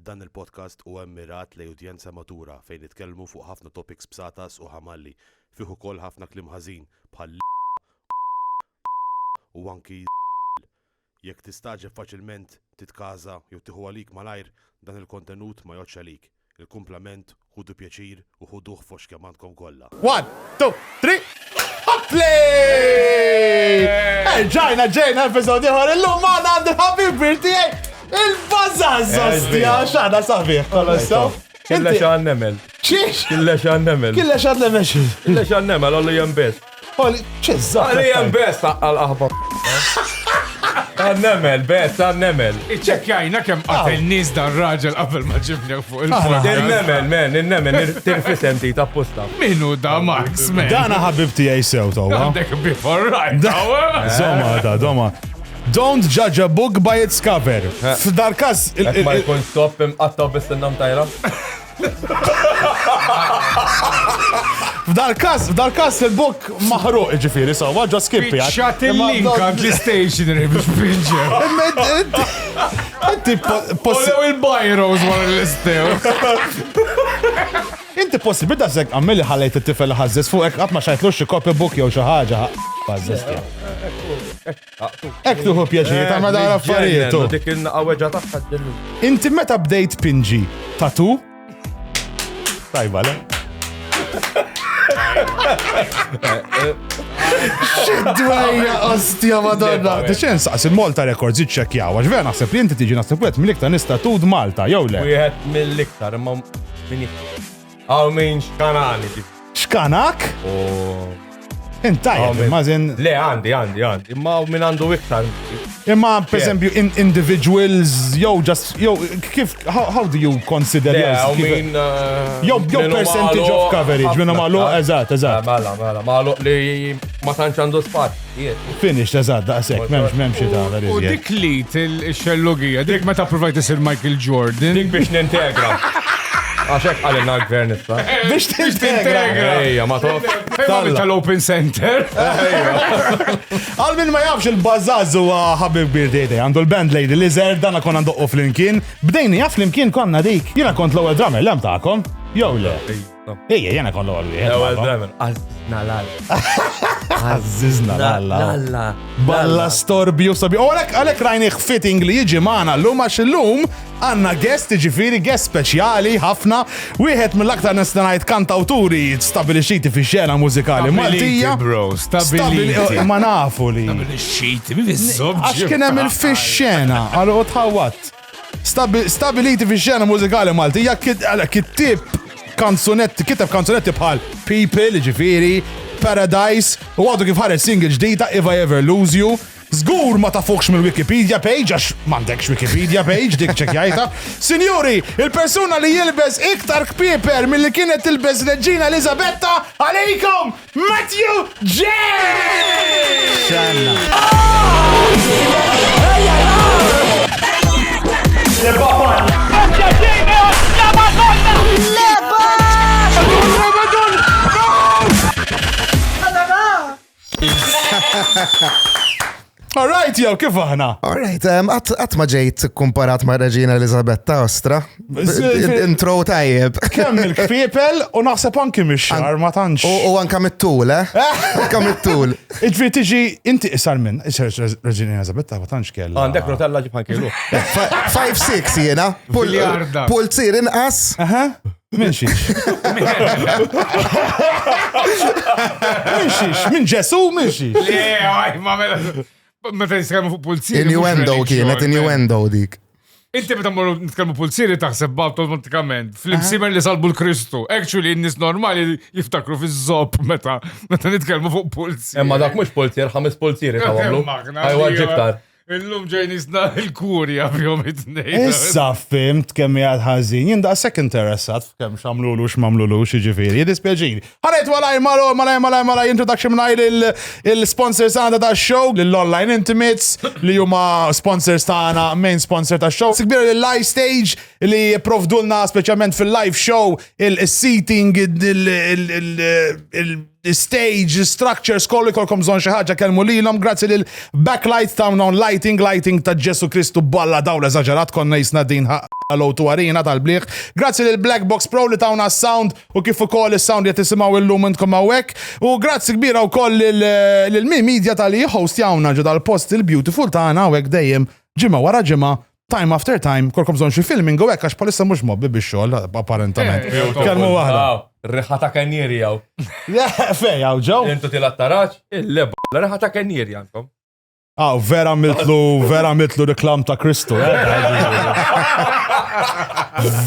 Dan il-podcast huwa mmirat lejn udjenza matura fejn nitkellmu fuq ħafna topics b'satas u ħamalli, fih ukoll ħafna kliem ħażin bħal u anki jekk tistaġeb faċilment titkaża jew tieħu għalik malajr, dan il-kontenut ma jgħodx għalik. Il-kumplament ħudu pjaċir u ħuduh fox kemm għandkom kollha. 1, 2, 3 Play! Ġejna episodi ħor illum għandna għand il-ħabib tiegħi il-Bazzaz ostja x'għandna sabiħ. Killa xan nemel. Xiex? Killa xan nemel. Killa xan nemel xiex? Killa xan nemel, għallu jambes. ċezzaq. Għallu jambes għal-aħbar. Għannemel, bes, għannemel. Iċċekjajna kem għatel nis dan raġel qabel ma ġibni fuq il-podcast. Il-nemel, men, il-nemel, tirfisem ti ta' posta. Minu da, Max, men? Dana ħabib tijaj sew tawa. Għandek before right, Doma. Don't judge a book by its cover. F'dar kas. Ma jkun stop imqattaw bis-sinnam tajra. F'dar kas il-book maħruq ġifiri, sawa, ġa skippi. Xat il-link għand l-stationery biex pinġer. Olew il-bajros wara l-istew. Inti possibli da sekk għammili ħallejt it-tifel ħazzis fuq ek ma xajtlux xi copybook jew xi ħaġa ħazzis. Ek tuħu pjaċir ta' ma dar affarijiet. Dik il-naqaweġa taħħa d-dillu. Inti meta bdejt pinġi tatu? Tajba, le? Xidwejja, ostja madonna. Tiċen saqs il-Malta Records iċċekjaw, għax vera naħseb li inti tiġi naħseb wieħed mill-iktar nistatud Malta, jew le? Wieħed mill-iktar, imma min għaw min xkanani. Xkanak? Intajja, mażin. Le, għandi. Imma min għandu iktar. Imma, per esempio, individuals, kif, how do you consider yours? Jow percentage of coverage, minnu maħlu, eżat. Maħlu li ma tantx għandu spazz. Finished, eżat, daqsek, memx ta' U dik li il-xellugija, dik meta provajt isir Michael Jordan. Dik biex nintegra. Għaxek għalina gvernista. Biex tintegra. Ejja, ma tof. Fejn tal-Open Center. Għal min ma jafx il-Bazzaz u ħabib birdejde, għandu l-band Lady Lizard, dana kon għandu fl-imkien. Bdejni jaf l-imkien konna dik. Jena kont l-ewel drummer, lem ta'kom? Jow le. Ejja, jena kon l-ewel wieħed. Ewel drummer. Għazna lalla. Għazzizna lalla. Balla storbju sabi. U għalek rajni fitting li jiġi maħna l-lum għax l-lum għanna guest ġifiri, guest speċjali ħafna. Wieħed mill-aktar nistanajt kantawturi stabilixiti fi xena mużikali Maltija. Bro, stabiliti. Ma nafu li. Stabilixiti, mi bizzobġi. Għax kien hemm il-fixxena, għallu tħawat. Stabiliti fi xena mużikali Maltija kittib kanzunetti bħal People, ġifiri, Paradise, u għadu kif ħareġ single ġdida If I Ever Lose You. Zgur ma tafukx mill-Wikipedia page, għax mandekx Wikipedia page, dik ċekjajta. Sinjuri, il-persuna li jilbes iktar kpieper mill-li kienet tilbes Reġina Elisabetta, għalejkom, Matthew J! Alright, jow, kif aħna? Alright, għat ma ġejt kumparat ma' Reġina Elisabetta Ostra. Intro tajjeb. Kemm il-kfiepel u naħseb anki mix-xar ma tantx. U anka mit-tul, Anka mit-tul. Iġri tiġi inti isar minn, isar Reġina Elisabetta ma tantx kella. Għandek rotella ġibħan kielu. 5-6 jena. Pulzir inqas. Minxiex. Min ġesu, minxiex. Le, għaj, ma mela. Meta nitkellmu fuq pulsieri. Innuendo kienet, innuendo dik. Inti meta morru nitkellmu pulsieri taħseb automatikament fl-imsimer li salbu l-Kristu. Actually, n-nies normali jiftakru fiż-żopp meta nitkellmu fuq pulsieri. Imma dak mhux pulsier, 5 pulsieri ta' għamlu. Ajwa ġiktar. Illum ġejnisna il-kurja f'jom it-tnejn. Issa fimt kemm jgħad ħażin, jien daqshekk interessat f'kemm x'għamlulu x'mamlulux jiġifieri, jiddispjaċini. Ħarejt malaj introduction mingħajr il-sponsors tagħna tax-show, lill-Online Intimates li huma sponsors tagħna, main sponsor tax-show. Sikbir il-live stage li jipprovdulna speċjalment fil-live show il-seating stage, structures, kollu kolkom zon xaħġa kelmu lilhom, grazzi lil Backlight Town on Lighting ta' Ġesu Kristu balla dawl eżaġerat konna jisna din ħalotu arena tal-bliħ. Grazzi lil Black Box Pro li tawna sound u kif ukoll is-sound li tisimaw illum intkom hawnhekk. U grazzi kbira wkoll lil media tal-li host jawna ġo dal-post il-beautiful tagħna hawnhekk dejjem ġimgħa wara ġimgħa. Time after time, kolkom zon xi filming u hekk għax palissa mhux mobbi bix-xogħol apparentament. Kelmu waħda. Riħa ta' kannieri jaw. Fej hawn ġew. Intu til-attaraċ, il-leba, riħa ta' kannieri jankom. Vera mitlu reklam ta' Kristu.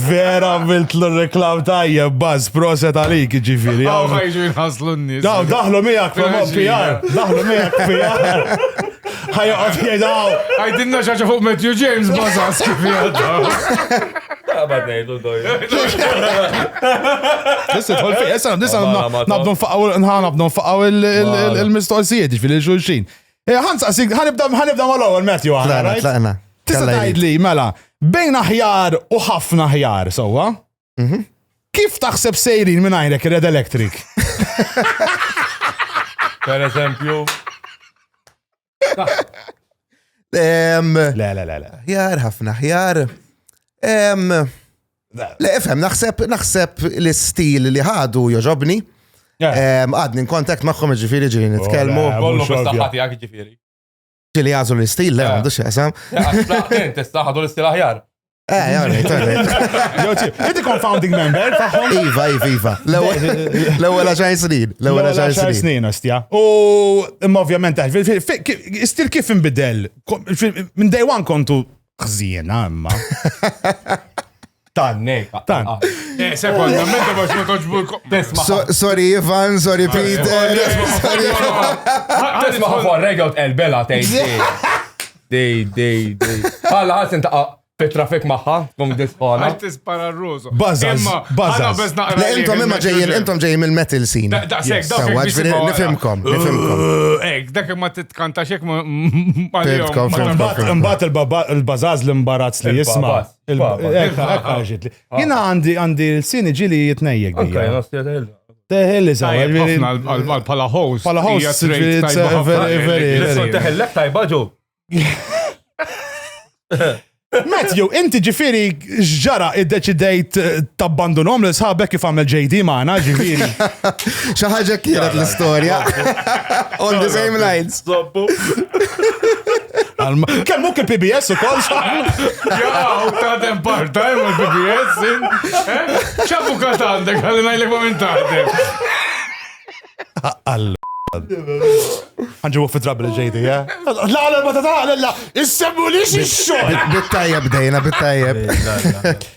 Vera mitlu reklam ta' Buzz, proset għalik ġifiri. ħajġu jinħaslu n-nis. Daħlu miegħek fil-PR. Daħlu miegħek PR. Ħajqot jgħidaw. Għajdinna xaċa fuq Matthew James bazas kif jgħadaw. Għabad nejdu doj. Nabdu nfaqaw il-mistoqsijiet fil-xulxin. Hans, ħanibda mal-ewwel Matthew għana. Tlaqna. Tista' tgħidli mela, bejn aħjar u ħafna aħjar, sewwa? Kif taħseb sejrin minn għajnek Red Electric? Per eżempju. La. Ħjar, ħafna ħjar. Le, efhem, naħseb l-istil li ħadu joġobni. Għadni n-kontakt maħħom ġifiri ġiri nitkelmu. Kollu b-saħħati għak ġifiri. Ġili għazu l-istil, le, għandu xeqsam. Għaxlaqtin, testaħadu l-istil aħjar. Inti confounding member taħħom? Iva. L-ewwel 10 snin. L-ewwel 10 snin. ostja. U ovvjament, istil kif imbidel? Minn day one kontu ħżiena, imma. Tannek. Sekonda, menta bax ma toġbu Sorry Ivan, sorry Peter. Tisma ħafwa regawt el-bela tejn. Dej. Għalla ħas inta fit-trafik maħħa, kum disħona. Għartis para r-rużu. Bazzaz. Le, intom ġejjin mill-metal scene. Daqsek, Nifimkom. Ek, dak ma titkantax ek ma Mbat il-bazaz l-imbarazz li jisma. Ekka ġitli. Jina għandi l-sini ġili jitnejjek. Teħelli zaħ. Pala host. Pala host. Teħellek tajba ġu. Matthew, inti ġifiri ġara id-deċidejt tabbandunom li sħabek kif għamil JD maħna ġifiri. Xaħġa kienet l-istoria. On the same lines. Kelmu il-PBS u kol Jaw, taħdem part-time il-PBS. ċabu kat għandek, għalina jlek momentatem. Għanġu fi trabli ġejdi, ja? La, ma ta' issemmu li xixxol! Bittajjeb dejna, bittajjeb.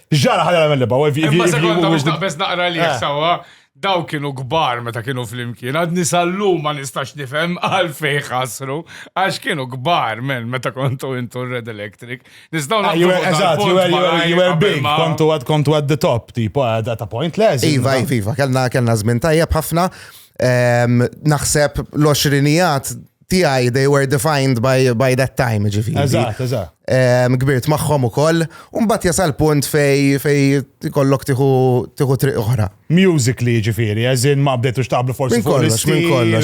Ġara ħalja għamil liba, Imma sekonda mux naqbess naqra li sawa, daw kienu gbar meta kienu fl-imkien, għadni sallu ma nistax nifem għalfej xasru, għax kienu gbar men meta kontu intu Red Electric. Nistaw You were big, kontu at the top, tipo, at a point less. Iva, kellna zmin tajjeb ħafna. Naħseb l-20 tiegħi they were defined by that time ġifieri. Eżatt. Kbirt magħhom ukoll, u mbagħad jasal punt fej ikollok tieħu triq oħra. Musically ġifieri, eżin ma bdejtux taqblu forsi minn kollox,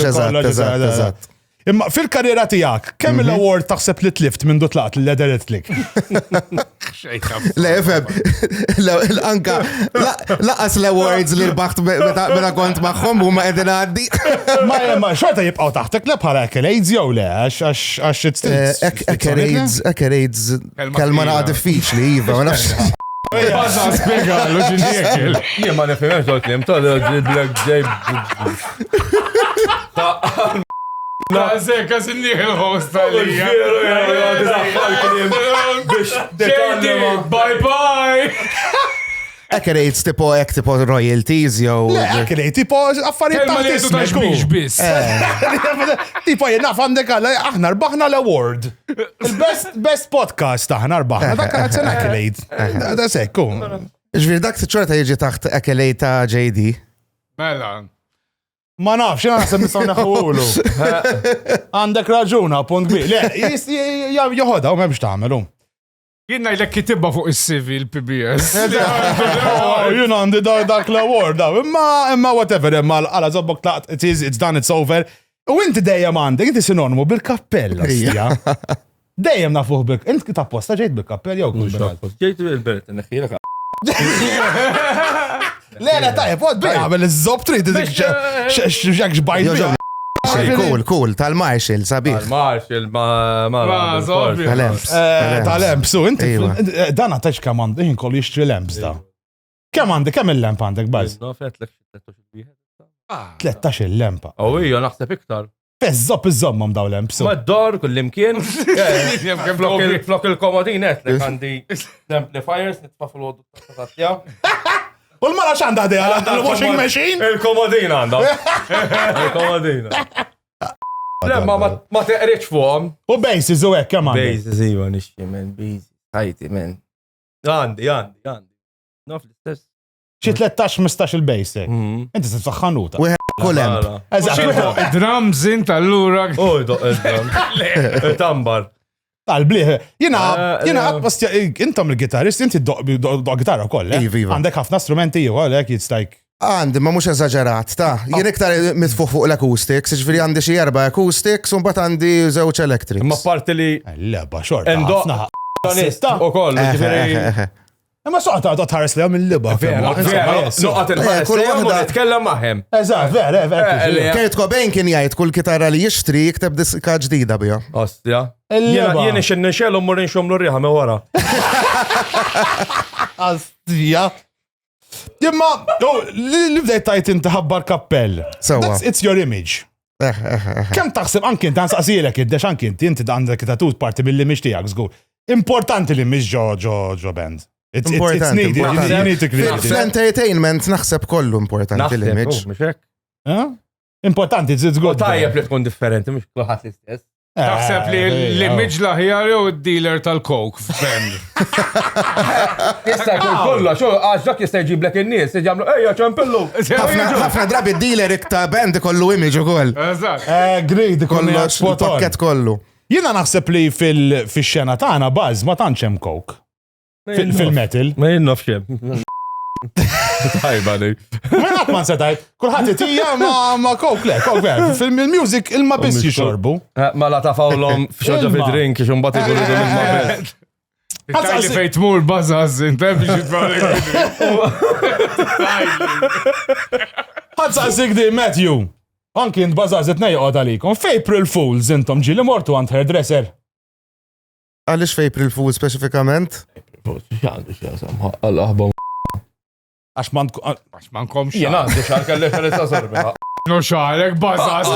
eżatt. Imma fil-karriera tiegħek, kemm l-award taħseb li tlift minn tlaqt l-Red Electric? Le, fem, anka laqas l-awards li l-baħt meta kont magħhom huma qegħdin għaddi. Ma xorta jibqgħu taħtek le bħala accolades jew le għax accolades kelma naqa' diffiċli iva, ma nafx. Baza spiega l-ġinjekil. Jien ma nifhimx dol-klim, Black J. La, sekka sinniħ il-host għalija. Bye-bye. Accolades tipo royalties jew. Accolades tipo affarijiet ta' taħx bis. Tipo jenna fandek għalla, aħna rbaħna l-award. Il-best podcast aħna rbaħna, dak għadsen accolade. Da sekku. Ġvir dak t-ċorta jieġi taħt accolade ta' JD. Mela. Ma nafx, jena naħseb nistaw neħuħulu. Għandek raġuna, punt bi. Le, joħoda, u memx taħmelu. Jien ngħidlek kitibba fuq is-CV l-PBS. Jien għandi dak l-award daw. Imma whatever, imma għala zobbok tlaqt, it's done, it's over. U inti dejjem għandek, inti sinonimu bil-kappella. Dejjem nafuħ bil-kappella. Inti tapposta ġejt bil-kappella jew kull xogħol. Ġejt bil-beret, neħħilek. Le, tajjeb, għod bej għamil iż-zob trid x'ġak xbajt. Cool, tal-Marshall, sabiħ. Marshall, Tal-lemps, su, inti, dana taċ kam għandu, jien kolli jixtri lemps da. Kem għandi, kem il-lemp għandek, baz? 13 il-lempa. Ija, naħseb iktar. Pezzop iż-zommom daw lemps. Ma d-dor, kullimkien. Flok il-komodin, għandi amplifiers, nitfa fil-għodu t-tatja. U l-mara xanda di għal-washing machine? Il-komodin għanda. Il-komodin. Le, ma teqriċ fuqom. U bases u għek, kem għandi? Bases, iwa, nixxie, men, bases. Ħajti, men. Għandi. Nof l-istess. Xi 13-15 il-basic. Inti s-saxħanuta. Kulem. Drums int allura. Tambar. Tal-bliħ. Jina għatbast, intom il-gitarist, inti do gitarra koll, għandek ħafna strumenti ju, għalek jitstajk. Għandi, ma mux eżagġerat, ta' jien iktar mitfuq fuq l-acoustics, ġviri għandi xie 4 acoustics, un bat għandi zewċ electrics. Ma parti li. Leba, xorta. U koll, ġviri. Ma soqta għad tħares li għam il-liba. Soqta il-ħares li għam u nitkellem maħem. Eżat, vera. Kurt Cobain kien jgħid kull kitarra li jixtri jikteb diska ġdida bija. Ostja. Jien ixen nixel u murrin xomlu riħa me wara. Ostja. Jimma, li bdejt tajt inti ħabbar kappell. It's your image. Kem taħseb anki inti għansaqsilek id-dex anki inti għandek tatut parti mill-image tijak zgur. Importanti l-image ġo band. It's needed, you need to create it. Fl-entertainment naħseb kollu importanti l-image. Importanti, it's good. Tajjeb li tkun differenti, mux kullħat l-istess. Taħseb li l-image laħjar jew id-dealer tal-coke f'band. Jista' jkun kollha, xo għax dak jista' jġiblek in-nies, jagħmlu ejja ċempillu. Ħafna drabi d-dealer ikta band kollu image ukoll. Eżatt. Great, kollox il-pakket kollu. Jiena naħseb li fix-xena tagħna baż ma tantx hemm coke. Fil-metal. Ma jinnaf xem. Tajba li. Ma għatman setajt, kullħat jtija ma coke le, coke ver. Fil-music il-ma bis jixorbu. Ma la tafawlom fxoġa fi drink, xum bati għullu il-ma bis. Tajli fejt mur bazaz, inta biex jitfawlek. Ħadsaqsik di, Matthew. Anki int bazaz etnejqod għalikom. F'April Fools intom ġili mortu għand hairdresser. Għalix f'April Fools specifikament? Xandu xasam, għal-ħabba. Għax man komx. Jena, xar kalli xar sorbi. No xarek, bazaz.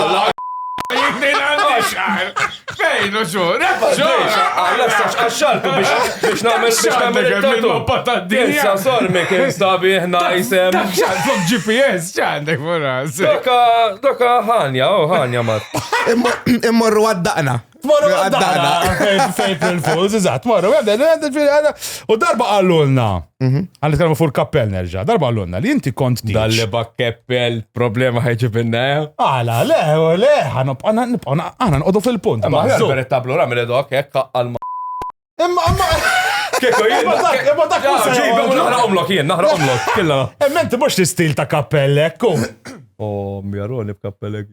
Jiknin għandi xar. Fejn, no xor. Għaxxartu biex namel il-tatu. Kinsa sormi, kien stabi ħna jisem. Fuq GPS, ċandek furaz. Doka ħanja mat. Immorru għaddaqna. Morru għaddaqna. F'April Fools, eżat, morru għaddaqna. U darba għallulna. Għalli tkellmu fuq kappell nerġa. Darba għallulna li inti kont tiġ. Dalli bakkeppel, problema ħajġibinna. Għala, le, għana nqodu fil-punt. Ma għalberet tablu ramil edok, għalma. Imma. Keko jien. Imma dak. Ġibu naħra omlok jien, naħra omlok. Killa. Menti mux l-istil ta' kappellek, kum. Mjaroni b'kappellek.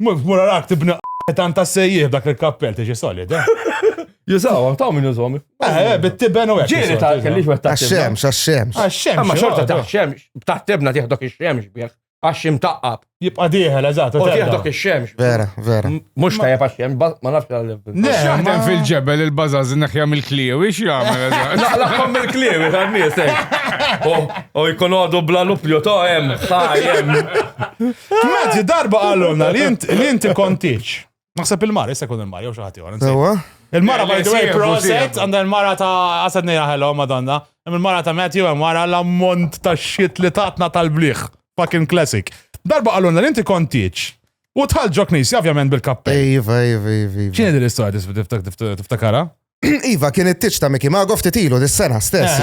Mura rak tibna tanta sejjib dak il-kappell tiġi solid, Jisaw, ta' minn jużom. Bit-tibben u għek. Ġiri ta' kellix għet ta' Għaxxemx. Ma xorta ta' xemx, ta' tibna tiħdok il-xemx bieħ. Għaxxim taqqab. Jibqa diħel, eżat. U tiħdok il-xemx. Vera. Mux ta' jibqa ma nafx għal-level. Xaħdem fil-ġebel il-bazaz innak jgħamil kliwi, x'jgħamil eżat? Naqlaqom il-kliwi ta' n-nies, U jkun għadu bla lupju ta' jem, Mezzi darba għalluna li inti kontiċ. Naħseb il-mara, jissa kun il-mara, jew xaħati għor. Il-mara, by the way, proset, għanda il-mara ta' għasad nejra hello, madonna. Il-mara ta' Matthew, il-mara l-ammont ta' xit li tatna tal-bliħ. Fucking classic. Darba għalluna li inti kontiċ. U tħal ġok nisi, ovvjament bil-kappell. Iva. ċini di l-istoria tiftakara? Iva, kien it-tiċ ta' Miki Mago ftitilu dis-sena stess.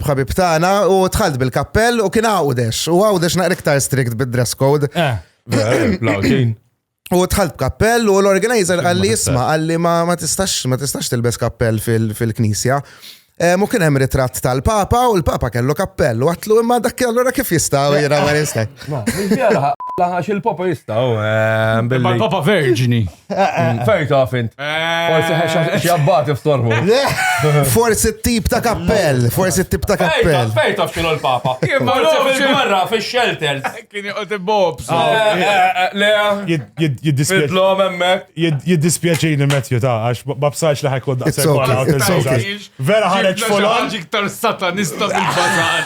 Ħabib tagħna u tħalt bil-kappell u kien għawdex. U għawdex naqra iktar strict bid-dress code. Blawġin. U tħalt b'kappell u l-organizer għalli jisma, għalli ma tistax tilbes kappell fil-knisja. Mu kien hemm ritratt tal-Papa u l-Papa kellu kappell u għatlu imma dak allura kif jistgħu jira ma jista'. Laħax il-Papa jistaw. Papa Verġini. Fejn taf int. Forsi x'jabbati f'stormu. Forsi t-tip ta' kappell, Fejn taf x'kienu l-Papa. Forsi fil-barra, fix-shelters. Kien joqgħod ibobs. Fidlhom hemmhekk. Jiddispjaċini Matthew ta' għax ma bsax li ħajkun daqshekk. Vera ħareġ folon. Iktar satanista bil-bazar.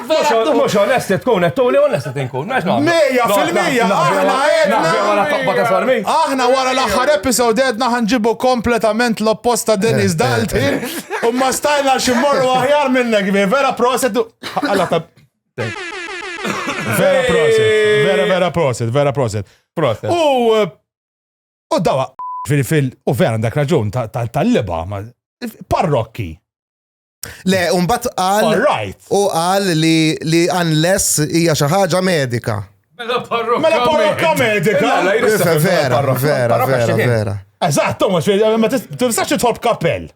Mux onesti tkun, ettuli onesti tinkun. 100%. Aħna wara l-aħħar episode edna ħanġibu kompletament l-opposta Dennis Dalton u ma stajna ximmorru aħjar minnek, vera proset. Vera proset. U dawa, u vera dak raġun tal-liba, parrokki. Le, unbat qal li unless hija xi ħaġa medika. Mela parrokka medika. Vera. Eżatt, ma tistax tidħol b'kappell.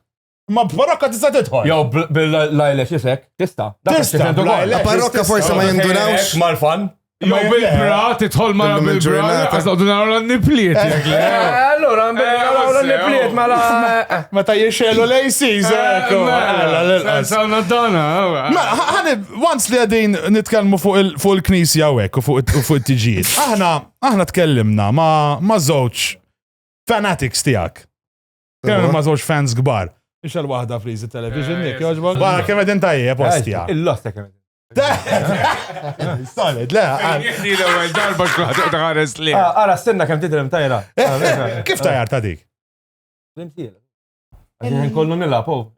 Ma parrokka tista' tidħol. Jew bil-lajlex isek, tista. La parrokka forsi ma jindunawx. Mal-fan. Jew bil-bra, titħol mara bil-bra, għazdaw dunaw l-nipliet. Allora, l-nipliet mala. Meta jiexelu lejsiz, Sawna dana. ħani, once li għadin nitkelmu fuq il-knisja u fuq it-tiġijiet. Aħna tkellimna ma' żewġ fanatics tijak. Kellimna ma' żewġ fans gbar. Ix għal-wahda frizi television, nik, joġbog. Bara, kemm edin tajje, postija. Il-losta kemm. Solid, le. Jihdi l-ewel darba xaħares li. Ara, stenna kem titrem tajra. Kif tajjar ta' dik? Għin kollu nilla, po.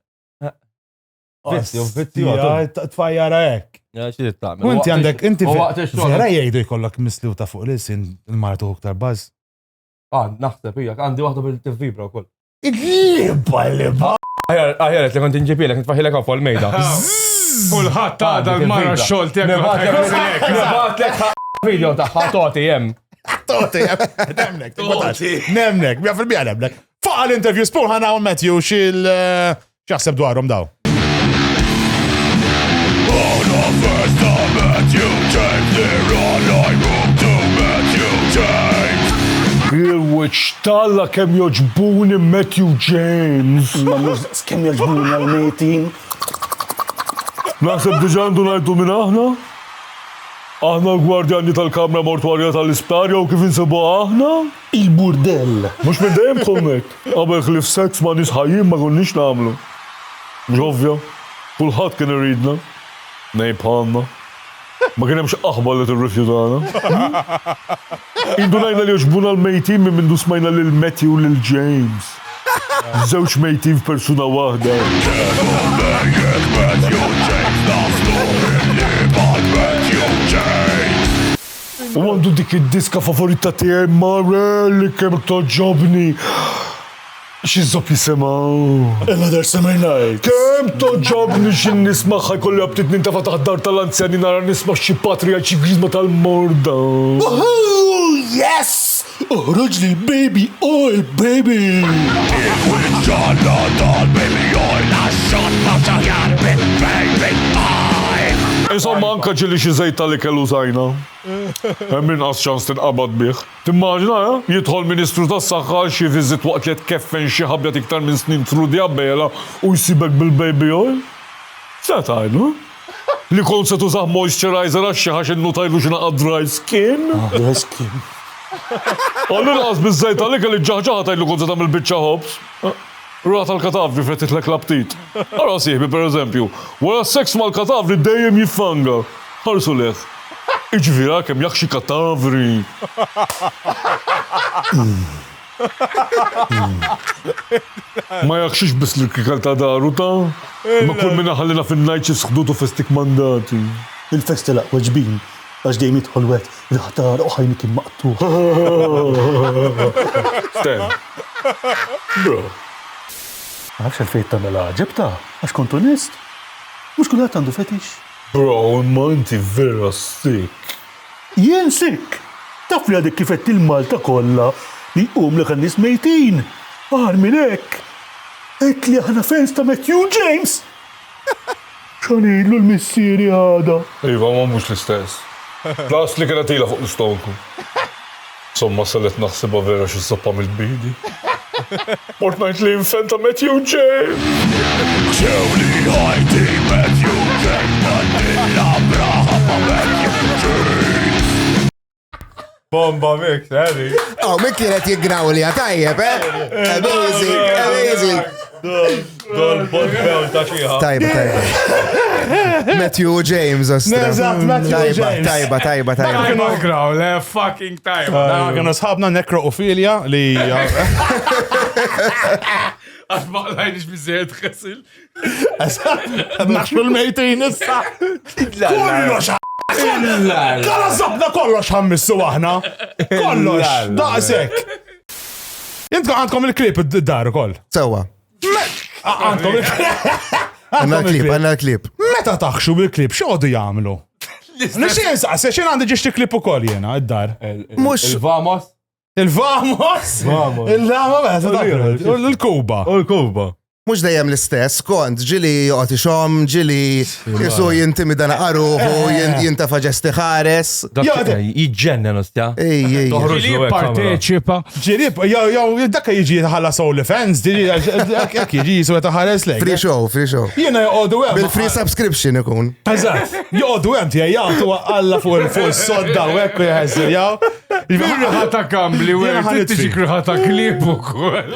Tfajjara ek. U inti għandek, inti vera jgħidu jkollok misluta fuq l-isin il-martu uktar baz. Naħseb, għandi waħda bil-vibra u koll. Liba. Aħjaret li kont inġipilek, nitfaħilek għafu għal-mejda. Kulħadd għadha l-mara x-xogħol tiegħek. Nibatlek video ta' ħatoti jem. Toti, nemnek, 100% nemnek. Fuq għal-interview spun ħana u Matthew xaħseb dwarhom daw. Il-wiċ talla kem joġbuni Matthew James. Kem joġbuni għal-metin. Naħseb diġandu najdu minn aħna? Aħna l-gwardjani tal-kamra mortuarja tal-isptarja u kif insibu aħna? Il-burdell. Mux minn dajem konnek. Għabel xlif seks ma nisħajim ma konniex namlu. Ġovja, kullħat kien iridna. Nejbħanna. Ma kienem aħbar li t-rifjutana. Indunajna li uġbuna l-mejtin minn mindu smajna l-Matthew u l-James. Zewċ mejtin f'persuna wahda. U għandu dik id-diska favorita tiegħi Marelli kemm toġobni. X'izzob jisemaw? Another Summer Night. Kemm toġobni xin nismaħħa jkolli abtit nintafa taħdar tal-anzjani nara nisma' xi patrija xi grizma tal-morda. Yes! Uħroġ li l-baby oil, baby! Il-ġalla tal-baby oil għaxxot ma ġajar bil-baby oil! Insomma, anka ġili xi zejta li kellu sajna. Min qas ċans tinqabad bih. Timmaġina, jidħol Ministru tas-Saħħa xi viżit waqt li tkeffen xi ħabjat iktar minn snin tru diabbela u jsibek bil-baby oil? Se tajlu? Li kont se tużaħ moisturizer għax xi ħax innutajlu xi naqgħod dry skin? Dry skin. Għallu naqas bizzajt għalli għalli ġaħġaħa tajlu kont se tagħmel biċċa ħobs. Ruħat għal-katavri fettit l aptit. Għara siħbi, per eżempju, wara seks mal-katavri dejjem jiffanga. Ħarsu leħ. Iġvira kem jaxi katavri. Ma jaxix bis li kikal ta' daru ta' ma kull minna ħallina fin-najċis xdutu festik mandati. Il-festi laqwa ġbin, għax dejjem jidħol wet il-ħatar u ħajni kien maqtuħ. Stem. Bro. Għafx għal-fejt ta' mela ġebta, għax kont onest. Mux kulħat għandu fetix. Bro, ma inti vera sick. Jien sick. Taf li għadek kifet il-Malta kollha li jqum li kan-nies mejtin. Għal minn hekk. Qed li aħna fans ta' Matthew James. X'għanidlu l-missieri għada. Iva, ma mhux l-istess. Las li kienet ilha fuq l-istonku. Somma salet naħsibha vera xi soppa mill-bidi. Mort ngħid li fan ta' Matthew James. Ġewli ħajti Matthew James Vanilla Braħa ma' Matthew James. Bomba mix, Harry. Oh, min kienet jignaw li tajjeb, Amazing. Dol bol ta' xieħa. Tajba. Matthew James, ostra. Eżatt, Matthew James. Tajba. Graw, le fucking time. Għana sħabna nekrofilia li. Għax maqlajnix bizzejt xesil. Naxlu l-mejtin issa. Kollox Kalla zabna kollox ħammissu aħna. Kollox. Daqsek. Jintkom għandkom il-klip id-dar ukoll. Sewa. Għandkom il-klip. Għanna l-klip. Meta taħxu bil-klip, x'għodu jagħmlu? Nixin saqse, x'in għandi ġiex klip ukoll jiena id-dar. Mux. Il-Vamos. Il-Vamos? Il-Vamos, il-Kuba. U l-Kuba. Mux dejjem l-istess, kont ġili joqti xom, ġili jisu jintimida naqaruħu, jintafa ġesti ħares. Jġennen, ostja. Ej. Ġili parteċipa. Ġiri, dakka jiġi ħalla sowl fans, dak jiġi jisu ħares lek. Free show. Jena joqdu għem. Bil-free subscription ikun. Eżat, joqdu għem tija jgħatu għalla fuq il-sodda u għekku jħessir jaw. Kriħata kambli, u tiġi kriħata klipu kol.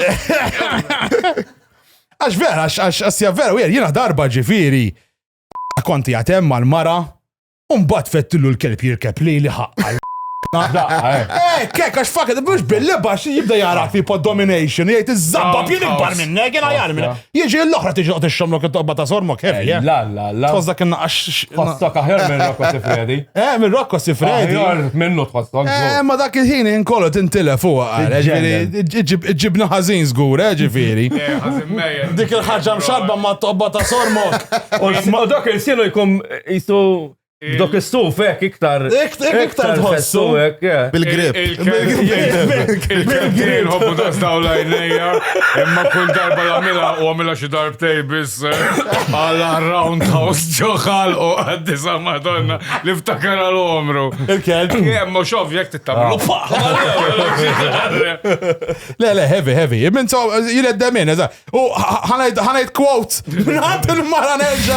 Għax vera, għax vera, jena darba ġifiri. Konti għatem mal-mara, un-bat fettillu l-kelb jirkep li ħaqqa. Kek, għax fakket, mux bil-libba jibda jarak fi pod domination, jgħajt iż-zabba pjien ikbar minne, għena jarmina. Jieġi l-oħra tiġi għot il-xomlok il-tobba ta' sormok, heavy, ja? La. Tfosda kena għax. Tfosdak aħjar minn Rocco Siffredi. Minn Rocco Siffredi. Aħjar minnu tfosdak. Ma dak il-ħin inkollu tintile fuq, ġibna ħazin zgur, ġifiri. Dik il-ħagġa mxarba ma tobba ta' sormok. U dak il-sienu jkum jisu b'dok il-suf, iktar tħossu. Bil-grip. Il-kien hobbu dastaw lajnija, imma kull darba l-għamila u għamila xi darbtej bis għalla roundhouse ġoħal u għaddisa madonna li ftakar għal-omru. Il-kelb. Imma xof jek tittamlu Le, heavy. Minn so, jilet damin, u ħanajt quote. Minħat il-mara neġa.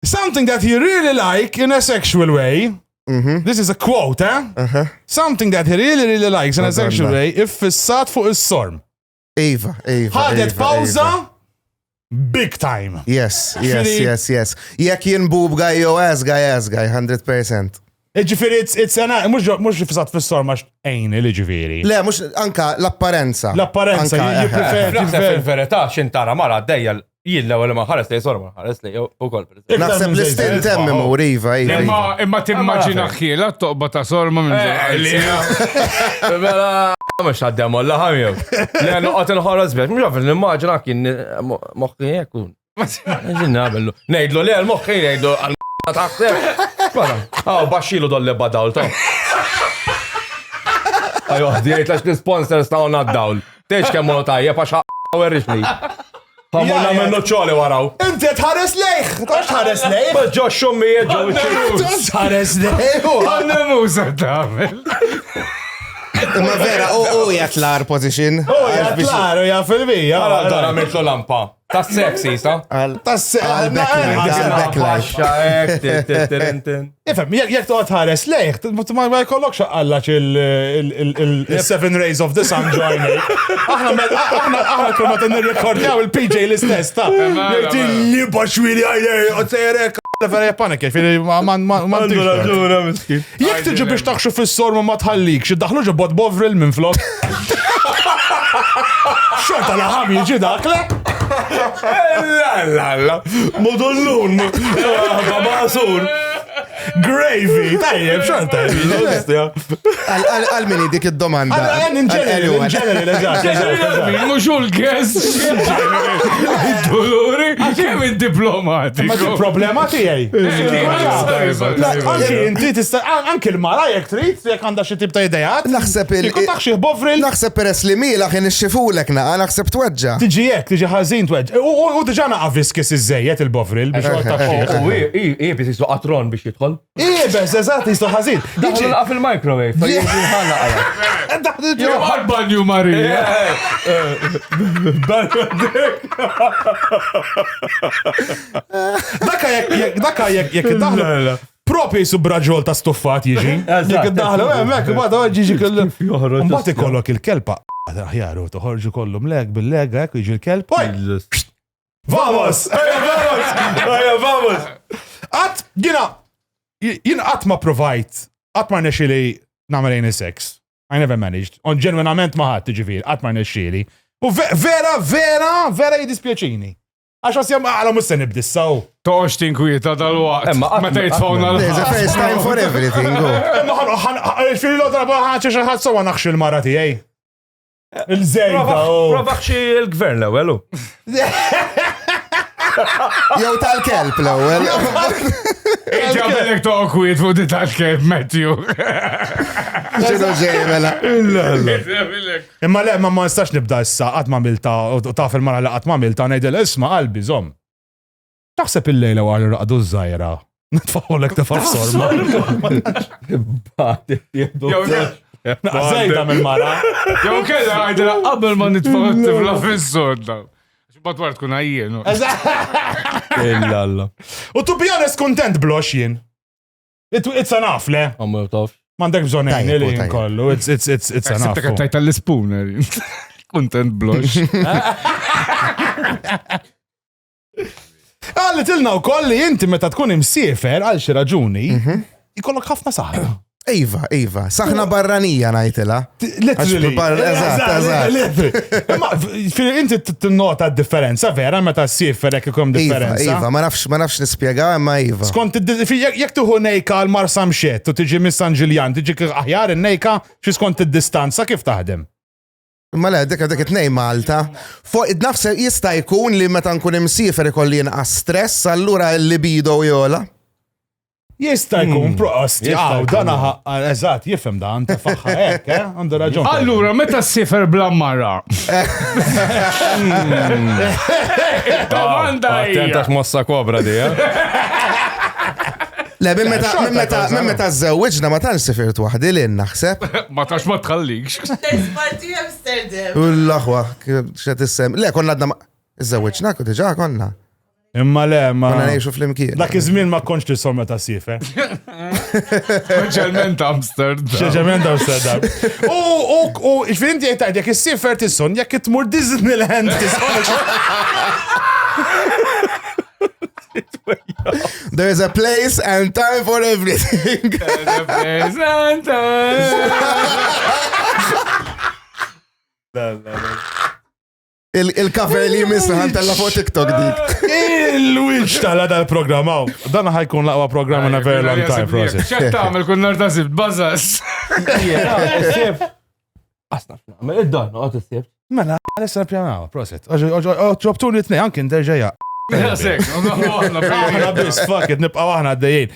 Something that he really like in a sexual way. This is a quote, Something that he really likes in a sexual way if fissat fuq is-sorm. Eva. Ħadet pawza big time. Yes. Jek jien boob guy or ass guy, 100%. Ġifiri, mux fissat fis-sorm għax ejn, ġifiri. Le, mux anka l-apparenza. L-apparenza, fil-verità xintara mara d-dejja jilla għal ma ħares li sorma, ħares li u kol. Naħseb l-istin temmi Iva. Imma timmaġina xħila toqba ta' sorma minn Mela, mux għaddem għalla ħamjew. Lennu għatin ħares biex, mux għafil nimmaġina kien moħħi jekun. Ġinna bellu. Nejdlu li għal-moħħi nejdlu għal taħseb. Baxxilu dolle badawl ta' Ajo, dijajt lax l-sponsors ta' unna d-dawl. Teċ kemmu tajja, paxa għerrixni. Għamurna minnu ċoli waraw. Inti tħares lejħ, tħares lejħ. Bħal ġo xummi ġo tħares lejħ. Għanna musa ta'mel. Ma vera, u jatlar position. Jatlar, u fil-bija. Għara mitlu lampa. Ta' sexy, sa? Ifem, jek toqgħod ħares lejh, ma jkollokx għallax il-Seven Rays of the Sun joining. Aħna kull ma t-nirrekordjaw il-PJ l-istess ta' li baxwili għajlej, għotzerek, ferja panik, ma jek tiġi biex taħxu fil-sorma ma tħallik, xiddaħlu ġabot bovril minn flok. Xorta laħam jiġi dakle? La, modullun, babasur. Gravy, tajjeb, xorta. Għal-mini dik id-domanda. In general, Mux u l-guest. Dolori, kemm id-diplomati. Ma problema tiegħi. Anki inti tista' anki l-mara jekk trid, jekk għandha xi tip ta' idejat. Naħseb Ikun taħ xi bovril. Naħseb peress li mila kien ixxifulek naqa, naħseb tweġġa. Tiġi jekk, tiġi ħażin tweġġ. U diġà naqa' viskis iż-żejjed il-bovril biex jolta Iebis jistu qatron biex jidħol. Iebes, eżatt, jistgħu ħażin. Daħlu laqa fil-microwave. Jew għal-banju Marija. Dakka jekk daħlu. Propi jisu braġol ta' stuffat jiġi. Jekk daħlu, mek, bada jiġi kollu. Mbagħad ikollok il-kelpa. Ħjaru toħorġu kollu mleg bil-lega jekk jiġi l-kelb. Vamos! Vamos! Għat, jina għat ma provajt, għat ma nexili namelejni sex. I never managed. On ġenwinament maħat tiġifir, għat ma nexili. U vera jidispjaċini. Għax għasjam għala musta nibdissaw. Toħx tinkwieta dal-waqt. Meta jitfawna There's a first time for everything. Fil-lodra bħaċa xaħat sowa naħx il-mara tijaj. Il-żejda. Provax xie il-gvern l-ewelu. Jew tal-kelb l-ewwel. Ġabelek toqwiet fuq di tal-kelb, Matthew. Ġinu ġejmela. Imma le, ma nistax nibda issa, qatt ma milta, u taf il-mara li qatt ma milta, ngħidel isma' qalbi żomm. Taħseb il-lejla wara raqdu żgħira. Nitfawlek tifar sorma. Naqżejda mill-mara. Jew kella għajdela qabel ma nitfgħu tifla fis-sodda. Batwar tkun għajjien. Illa. U to be honest, content blox jien. It's enough, le? Għamma taf. Mandek bżon li kollu. It's enough. Sibta kattajt tal-spooner. Content blox. Għalli tilna u kolli jinti meta tkun imsiefer għal xi raġuni, ikollok ħafna saħra. Iva, saħna barranija najtila. Literally. Eżatt. Inti t-nota differenza vera meta s-siefer jek ikom differenza. Iva, ma nafx nispjega, imma Iva. Skont, jek tuħu nejka għal-Mar Samxiet u tiġi Miss San Ġiljan, tiġi aħjar il-nejka xi skont id-distanza kif taħdem? Ma le, dik it-nej Malta. Nafse jista' jkun li meta nkun imsiefer ikolli inqas stress, allura l-libido jola. Jista' jkun prost, dan eżatt, jifhem dan, tafaħħa hekk, għandu raġun. Allura, meta s-sifer bla mara? Domanda hija. Tentax mossa kobra di, Le, minn meta żewwiġna ma tantx sifirt waħdi li naħseb. Ma tax ma tħallikx. Parti Amsterdam. U l-aħwa, xed issem. Le, konna għadna żewwiġna, diġà konna. Imma le, ma. Konna ngħixu fl-imkien. Dak iż-żmien ma konx tisom meta sifer. Speċjalment Amsterdam. Speċjalment Amsterdam. U x'finti jgħid jekk is-sifer tisson, jekk tmur Disneyland tisson. There's a place and time for everything. There's a place and time. Il-kafe li jmissna ħantella fuq TikTok dik. Il-witch tala dal-programmaw. Dan ħajkun laqwa program in a very long time process. ċet tagħmel kun narta sibt bażas. Asna, ma id-dan, għat s-sib. Mela, għalessa pjanaw, proset. Ġobtuni t-nej, anki n-derġeja. Aħna bis, fuck it, nibqaw aħna għaddejjien.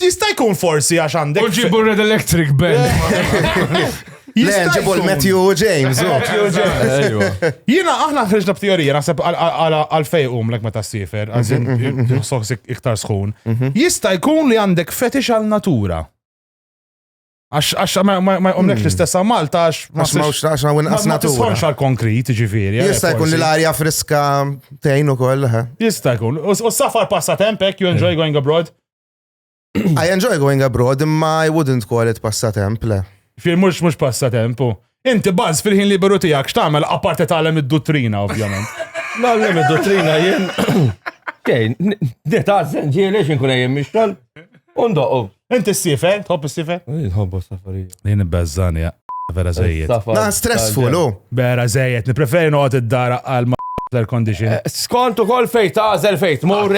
Jista' jkun forsi għax għandek. Uġibu Red Electric Band. Le, ġibu l-Matthew James. Jina, aħna ħriġna b'teorija, naħseb għal-fejqum l-ek meta s-sifer, għazin, soħsik iktar sħun. Jista' jkun li għandek fetish għal-natura. Għax ma jqomlek l-istessa Malta, għax ma tisħonx għal-konkrit, ġifiri. Jista' jkun li l-arja friska tejn ukoll. Jista' jkun. U s-safar passatempek, you enjoy going abroad? I enjoy going abroad, imma I wouldn't call it passatemp, le. Mux passatempu. Inti bazz fil-ħin liberu tijak, x'tagħmel apparti tagħlem id-dottrina, ovvjament. Nagħlem id-dottrina jien. Kej, nitgħażen ġieli xinkun jien mixtol. Undoqu. Inti s-sifer? Tħobb s-sifer? Nħobbu s-safarija. Jien ibbeżżani, vera żejjed. Na, stressful, u. Vera żejjed, nipreferi noqgħod id-dara għal air condition. Skont ukoll fejt tażel fejt, mur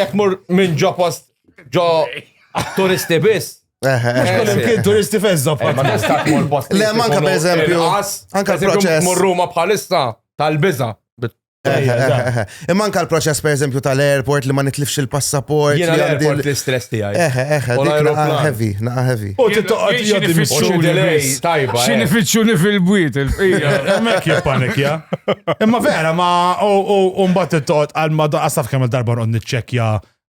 minn ġo post ġo turisti biss. Kollem kien turisti fezza Ma bħal. tista' tmur post. Le, manka per eżempju, anka l-proċess. Mur Ruma bħalissa tal-biża. Imma anka l-proċess per eżempju tal-airport li ma nitlifx il-passaport. Jiena l-airport l-istress tiegħi. U dik l-aeroplan. naqa heavy. U tittoqgħod jgħoddi mis-sul. Tajba. Xini fitxuni fil-bwiet, il-fija. Hemmhekk jippanikja. Imma vera ma u mbagħad tittoqgħod għal ma qasaf kemm il-darba nqgħod niċċekkja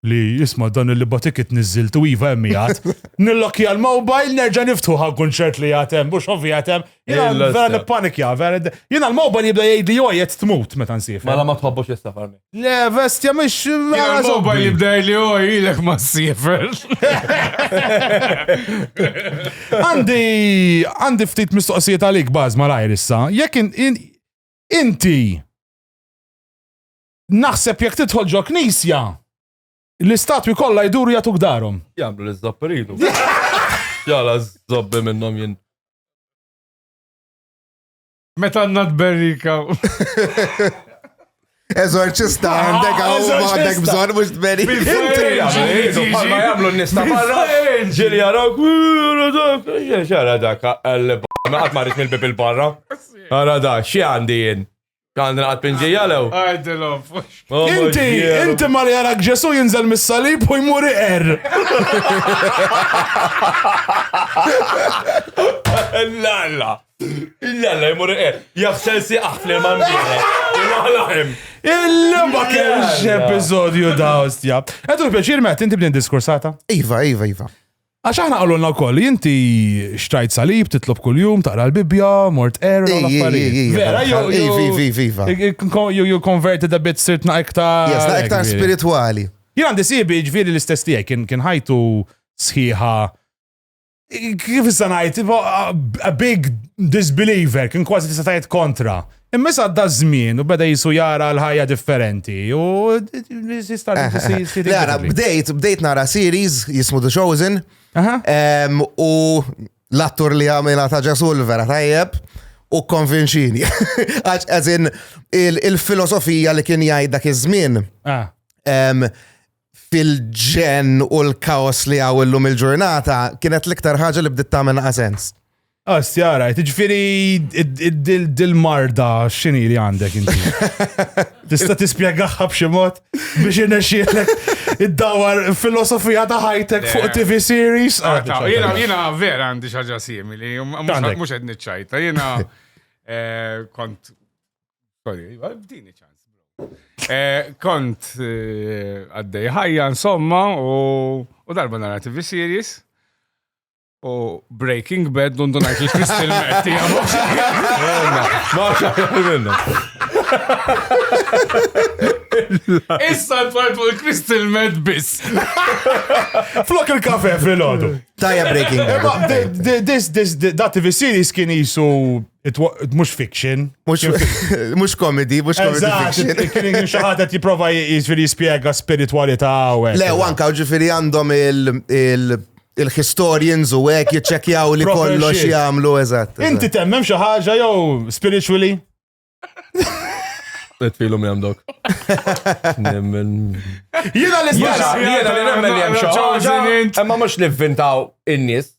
li jisma' dan il-libatikit niżilt u iva hemm jgħid. Nillokja l-mobile nerġa' niftuħa kunċert li jagħtem bux ovvi jagħtem. Jiena vera nippanikja, vera. Jiena l-mobile jibda jgħid li jgħid tmut meta nsif. Mela ma tħobbux is-safar. Le, vestja mhix Il-mobile jibda li ilek ma s-siefer. Għandi ftit mistoqsijiet għalik baż malajr issa. Jekk inti naħseb jekk tidħol ġo knisja l-istatwi kollha jduru jagħtuk darhom. Jagħmlu l-żopp iridu. Jala żobbi minnhom jien. Meta għandna tberrika. Eżorċista għandek għandek bżonn mhux tberi. Ma jagħmlu n-nista barra. Ġili jaraw. Xara dak ma qatt ma rrid mill-bib il-barra. Ara da, xi għandi jien. Għandna għad pinġija lew. Għajdilom. Inti ma li jarak ġesu jinżel mis-salib u jmur iqer. Lalla. Lalla jmur iqer. Jaħsel si aħfli man bieħe. Lallahim. Il-lumba kienx episodju da ostja. Għedu l-pjaċir met, inti bdin diskursata? Iva. Għax aħna għallulna wkoll, inti xtrajt salib, titlob kull-jum, taqra l-Bibja, mort er, Vera, you converted a bit sirt naqtar. Yes, naqtar spirituali. Jien għandi sibi ġviri l-istess tiegħek, kien ħajtu sħiħa. Kif issa ngħid, a big disbeliever, kien kważi tista' tgħid kontra. Imma issa għadda żmien u beda jisu jara l-ħajja differenti u bdejt nara series jismu The Chosen u l-attur li għamela ta' Ġasul vera tajjeb u konvinċini. Għazin il-filosofija li kien jgħid dak iż-żmien fil-ġen u l-kaos li għaw illum il-ġurnata kienet l-iktar ħaġa li bdiet tagħmel sens. Stjara, tiġifieri dil-marda x'inhi li għandek inti. Tista' tispjegaħħa b'xi mod biex irnexxielek iddawwar filosofija ta' ħajtek fuq TV series. Jiena vera għandi xi ħaġa simili, mhux qed niċċajta. Jiena kont bdini ċans. Kont għaddej ħajja insomma u darba nara TV series. U Breaking Bad dundu najt il-Crystal Meth. Issa n-tfajtu il-Crystal Meth bis. Flok il-kafe fil-ħodu. Tajja Breaking Bad. Da TV series kien jisu mux fiction. Mux comedy fiction. Kien xaħat għet jiprofa jispiega spiritualita u Le, wanka ġifiri għandhom il-historians u għek jitċekjaw li kollox jgħamlu eżatt. Inti temmem xi ħaġa jew spiritually? Netfilu minn dok. Nemmen. Jiena l-istess. Jiena li nemmen li hemm xi ħaġa, imma mhux nivvintaw in-nies.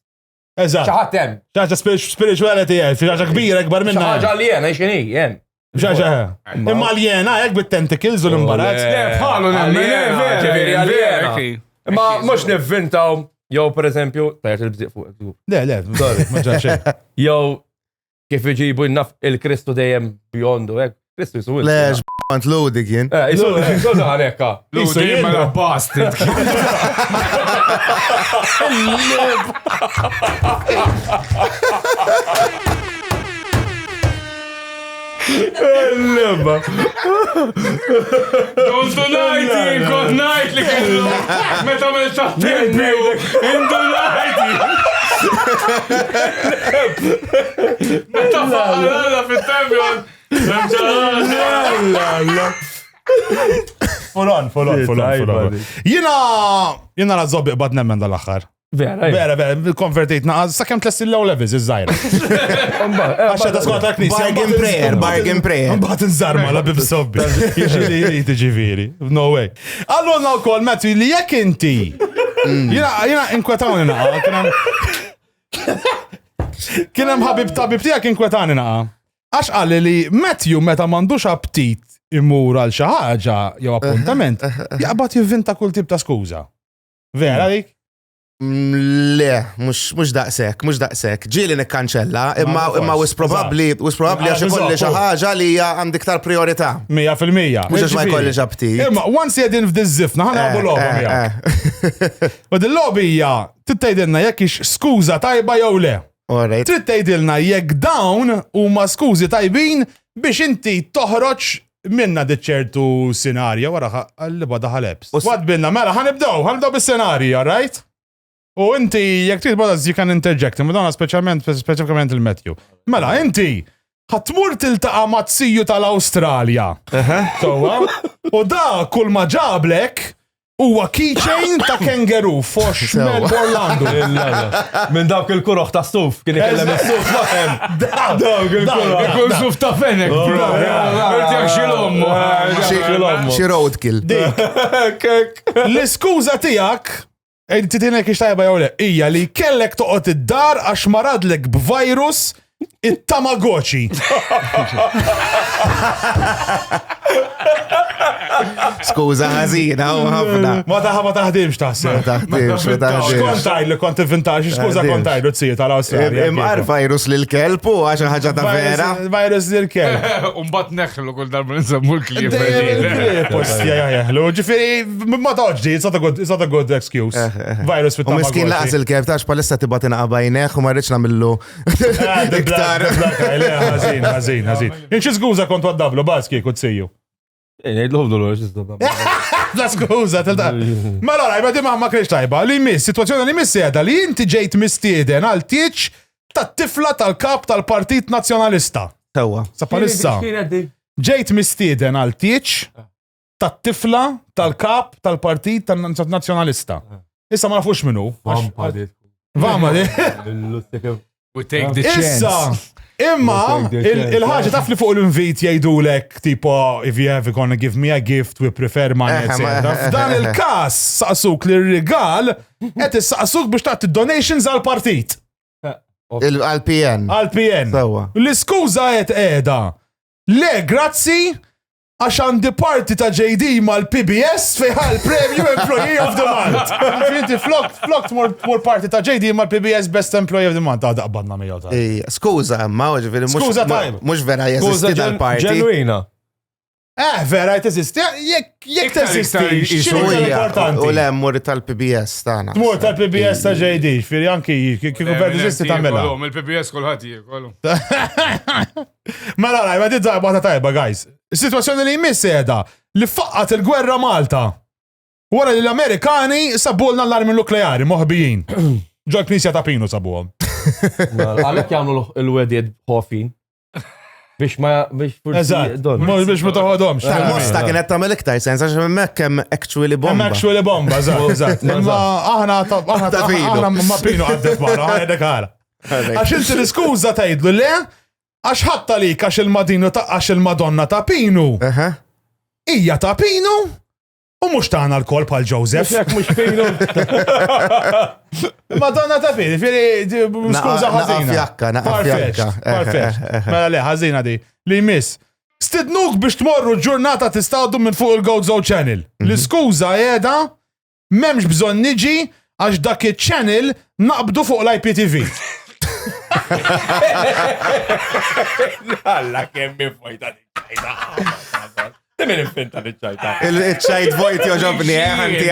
Eżatt. Xi ħadd hemm. Xi ħaġa spirituality hemm, xi ħaġa kbira akbar minna. Xi ħaġa li jena x'inhi hemm. Xi ħaġa. Imma l-jena hekk bit-tentacles u l-imbarazz. Bħalu ġifieri għal-jena. Imma mhux nivvintaw. Jow, per eżempju, tajt il-bżiq fuq. Le, ma ġaxej. Jow, kif iġibu naf il-Kristu dejjem bjondu, Kristu jisu. Le, ġbant lodi kien. Jisu għanekka. Lodi ma la bastard. L-leba. Dundu najti, kon najt li kellu. Meta mel taħtempju. Dundu najti. Meta faqalala fit-tempju. Fulon. Jina la zobbi bad nemmen dal-axħar. Vera, konvertejt naqaz, sa' kem tlessi l-low levels, iż-żajra. Għaxa ta' skont l-knisja. Bargain prayer. Mbaħt nżarma la bibsobbi. Jiġi li ġiviri. No way. Allora u kol, Matthew, li jek inti Jina inkwetawni naqa, kienem ħabib tabib tijak inkwetani naqa. Għax għalli li Matthew meta mandux aptit immur għal xi ħaġa jew appuntament, jaqbad jivvinta kull tip ta' skuża. Vera dik? Le, mux daqsek. Ġili nikkanċella, imma wis probabli għax ikolli xi ħaġa li hija għandi iktar priorità. 100%. Mux għax ma jkollix aptit. Imma once jedin f'diż-żifna ħanabu logħba miegħek. U din-logħba hija tittejdilna jekk ix skuża tajba jew le. Trid tgħidilna jekk dawn huma skużi tajbin biex inti toħroġ minna ċertu sinarja wara għalli bada ħalebs. Wadbilna, mela ħanibdew bis-senarja, right? U inti jekk trid bada you can interject, madonna speċjalment il-Matthew. Mela, inti ħatmur tiltaqa' mazziju tal-Awstralja. U da kull ma ġablek huwa keychain ta' kangaroo fox Orlando. Minn dawk il-kuroħ ta' stuf, kien ikellem is-stuf waħem. Dawk il-kuroħ. Ikun suf ta' fenek, bro. Irtjak xilom. Xi roadkill. L-iskuża tiegħek titinek ix tajba jew le, hija li kellek toqgħod id-dar għax maradlek b'virus it-Tamagotchi. Skuża ħażina u ħafna. Ma taħdimx taħseb. Kontajlu kont inventax, skuża kontajlu tzija tal-Awstralja. Imqar virus lil-kelb u għax ħaġa ta' vera. Virus lil-kelb. Umbat neħlu kull darba nsemmu l-klif. Ġifieri ma toġġi, it's not a good excuse. Virus U miskin laqas fit-Tamagotchi. il-kelb tax palissa tibgħat inqabajneħ u ma rridx nagħmillu iktar. Ħażin. Inxi skuża kont waddablu baski kut siju. Ngħidlu ħobdu La skuża, tilta. Mela rajba di ma kienx tajba. Li miss, situazzjoni li miss jeda li inti ġejt mistieden għal tieċ tat-tifla tal-kap tal-Partit Nazzjonalista. Sewwa. Sa palissa. Ġejt mistieden għal tieċ tat-tifla tal-kap tal-Partit Nazzjonalista. Issa ma nafux minnu. Vama di. We take the chance. Issa, imma il-ħaġa taf li fuq l-invit jgħidulek tipo if you have gonna give me a gift we prefer money etc. F'dan il-każ saqsuk li r-rigal qed issaqsuk biex tagħti donations għall-partit. Għal-PN. Għall-PN. Sewwa. L-iskuża qed qiegħda. Le, grazzi għax għandi parti ta' JD mal-PBS fejħal Premium Employee of the Month. Inti flokt mur parti ta' JD mal-PBS Best Employee of the Month. Għada qbadna mi jgħota. Skuża, ma ġifieri Skuża tajba. mhux vera jeżisti dal-parti. ġenwina. Vera teżisti. Jekk teżisti. Importanti. U le mur tal-PBS tagħna. Tmur tal-PBS ta' JD, firri anki kieku ver teżisti tagħmilha. Il-PBS kulħadd jiekollu. Mela rajma di tajba tajba, guys. Is-sitwazzjoni li jmiss qiegħda li faqqat il-gwerra Malta. Wara li l-Amerikani sabulna l-armi nukleari moħbijin. Ġol knisja ta' Pinu sabuhom. Għalhekk jagħmlu l-wedjed ħofin. Biex ma Eżatt, biex ma toħodhomx. Tal-mosta kienet tagħmel iktar sens għax hemmhekk hemm actually bomba. Actually bomba, eżatt. Imma aħna ma Pinu għaddet mara, ħajdek ħara. Għax inti l-iskuża tgħidlu le, għax ħatta lik għax il-Madonna ta' Pinu. Ija ta' Pinu u mux taħna l-kol pal Joseph. Jek mux Pinu. Madonna ta' Pinu, skuża ħazina. Farfetch. Mela le, ħazina di. Li miss. Stidnuk biex tmorru ġurnata tistawdu minn fuq il-Go Channel. L-skuża jeda memx bżon niġi għax dak il-channel naqbdu fuq l-IPTV. Alla kemmi fojta l-ċajta. Timmin infinta l-ċajta. Il-ċajt vojt joġobni,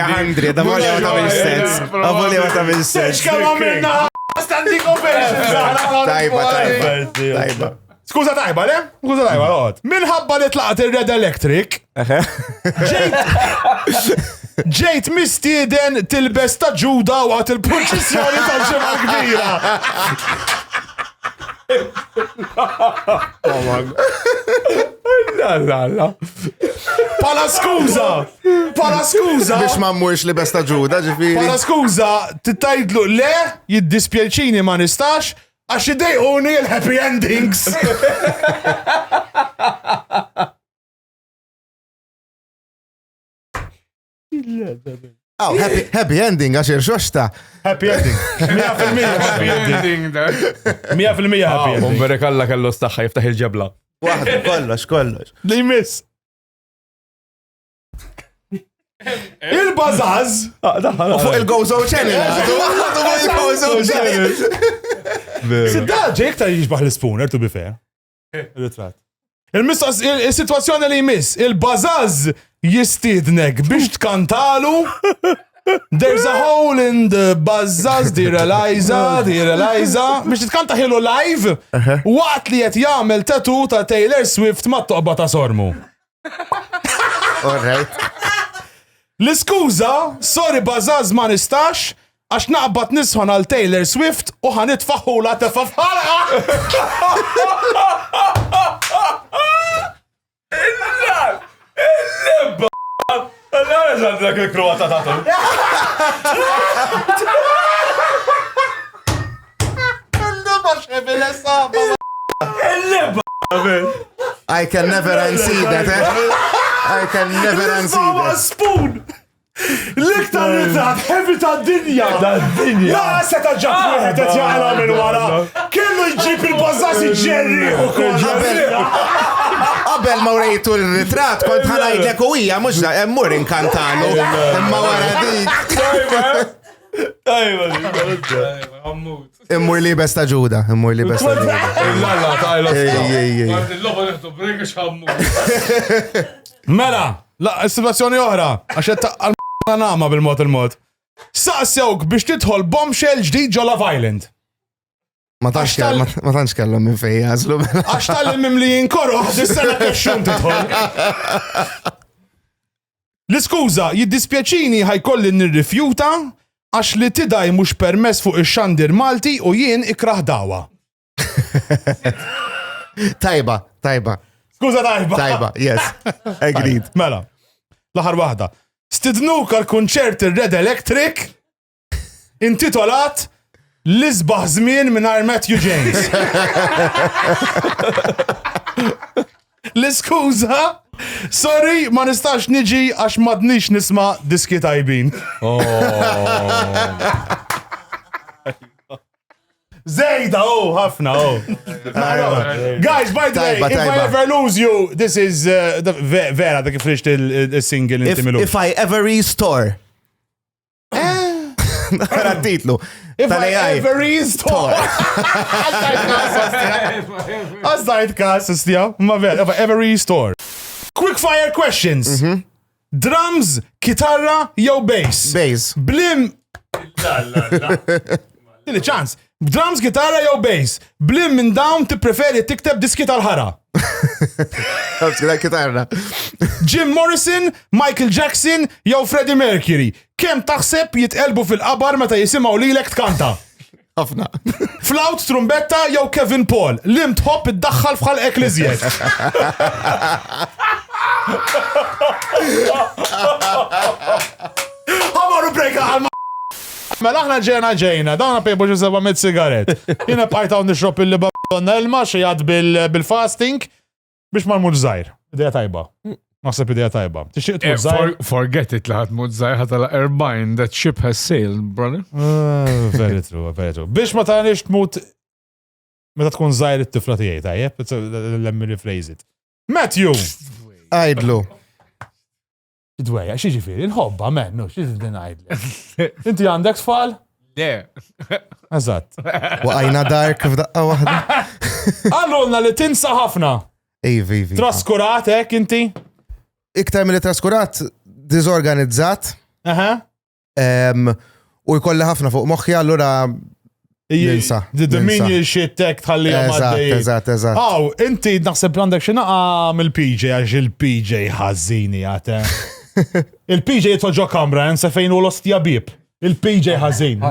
ħandri, da voli għata bil-sens. Voli għata bil-sens. Xkama minna standing ovation. Tajba. Skuza tajba, le? Skuza tajba, għod. Minħabba li tlaqat il-Red Electric, ġejt mistieden tilbes ta' ġuda waqt il-proċessjoni ta' ġemma kbira. Pala skuza! Biex ma mmurx li besta ġuda, ġifiri. Pala skuza, titajdlu le, jiddispjaċini ma nistax, għax idejquni il-happy endings. Happy ending, għaxir xoċta. Happy ending. 100% happy ending. Ending da. 100% happy ending. Umberek alla kellu staħħa jiftaħ il-ġebla. Waħda, kollox. Li jmiss. Il-Bazaz. Fuq il-Gozo Channel. Il-Gozo Channel. Sidda, ġek ta' jiġbaħ l-spooner, to be fair. Ritrat. Il-situazzjoni li jmiss, il-Bazaz jistidnek biex tkantalu. There's a hole in the Bazaz, dear Eliza. Biex titkanta ħilu live, waqt li jett jagħmel tatu ta' Taylor Swift ma' toqba ta' sormu. All right. L-iskuża, sorry Bazaz ma nistax, għax naqbad nisħon għal Taylor Swift u ħanitfaħu la tefa fħalqa. Il-libba! Allora ġandrak il-kroata tatum. Il-libba! I can never unsee that, I can never unsee Sawa that. spoon! L-iktar ritrat heavy ta' dinja! La seta ġab wieħed qed jaqla minn wara. Kellu jġib il-Bazzaz iġġerri u Qabel ma rejtu l-ritrat, kont ħanajdlek u hija mhux mmur inkantalu. Imma wara dik. Immur li besta ġuda, Lalla, tajla. Għard il-loba neħtu brejka xħammu. Mela, la situazzjoni oħra, għax qed taqqa' nama bil-mod. Saqsewk biex tidħol bombshell ġdid ġo Love Island. Ma tantx kellhom minn fejn jażlu. Għax tal-imim li jinkorru, dis-sena kexxun tidħol. L-iskuża, jiddispjaċini ħajkolli nirrifjuta għax li tidaj mhux permess fuq ix-xandir Malti u jien ikraħ dawa. Tajba. Skuża tajba. Yes. Agreed. Mela, l-aħħar waħda. Stidnuk għal-kunċert ir-Red Electric intitolat L-isbaħ żmien mingħajr Matthew James. L-iskuża, sorry, ma nistax niġi għax m'għadniex nisma' diski tajbin. Zejda, ħafna, Guys, by the way, if I ever lose you, this is vera dak ifrixt il-single inti milu. If I ever restore. Nara titlu. If I ever restore. Għazdajt kas, istja, ma vera, if I ever restore. Quick fire questions. Drums, kitarra, jew bass? Bass. Blim. Tili ċans. Drums, gitarra jew bass. Blim minn dawn tippreferi tikteb diski tal-ħara. Kitarra. Jim Morrison, Michael Jackson jew Freddie Mercury. Kemm taħseb jitqelbu fil-qabar meta jisimgħu lilek tkanta? Ħafna. Flaut, trumbetta jew Kevin Paul. Lim tħobb iddaħħal f'ħalqek li żjed. Ħamorru brejka għal Mela aħna ġejna, dawna pejbu ġu 700 sigaret. Jina bqajtaw nixrob il-liba elma xejad bil-fasting biex ma nmut żgħir. Idea tajba. Naħseb idea tajba. Tixtieq tmut żgħir? Forget it li ħadd mut żgħir ħatala Irvine, that ship has sailed, brother. Very true. Biex ma tanix tmut meta tkun żgħir it-tifla tiegħi tajjeb, let me rephrase it. Matthew! Ajdlu. Idweja, xieġifiri, il-ħobba, mennu, xieġifiri najdli. Inti għandek tfal? Le. Eżatt. Waqajna dark f'daqqa waħda. Għallulna li tinsa ħafna. Ivi. Traskurat, inti? Iktar mill traskurat, dizorganizzat. U jkolli ħafna fuq moħħi, allura ninsa. Domini xittek tħalli għamaddi. Eżatt. Aw, inti naħseb għandek xinaqa mill-PJ, għax il-PJ ħazzini għate. Il-PJ jitħoġo kamra, jensa fejn u l-ostja bib. Il-PJ ħazzin.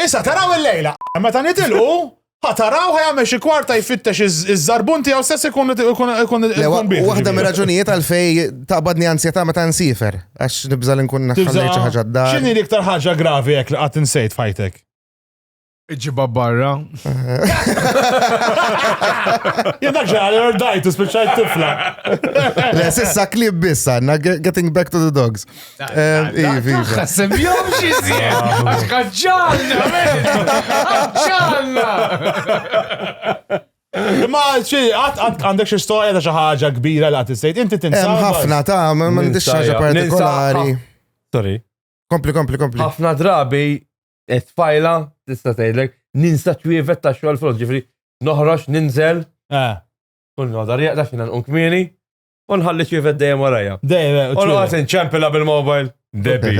Issa, taraw il-lejla. Meta nitilqu, ħataraw ħajamel xi kwarta jfittex iż-żarbunti għaw stess ikun bib. Waħda mir raġunijiet għalfej taqbadni ansjeta meta nsifer. Għax nibżal nkun naħħallej xi ħaġa d-dar. X'inhi l-iktar ħaġa gravi hekk li qatt insejt fajtek? Iġiba barra. Jien dak ġali ordajtu speċajt tifla. Le, sissa klib bissa, getting back to the dogs. Xassem jom xizien. Għax ħagġalna, ħagġalna. Ma għandek xi storja ta' xi ħaġa kbira li għad istejt, inti tinsab. Hemm ħafna ta' m'għandix ħaġa partikolari. Sorry. Kompli. Ħafna drabi tfajla tista' tgħidlek ninsa ċwievet ta' xogħol flok, ġifri noħroġ ninżel, u nodar jaqda xina nqum kmieni, u nħalli ċwievet dejjem warajja. U nqgħod inċempilha bil-mobile, debi.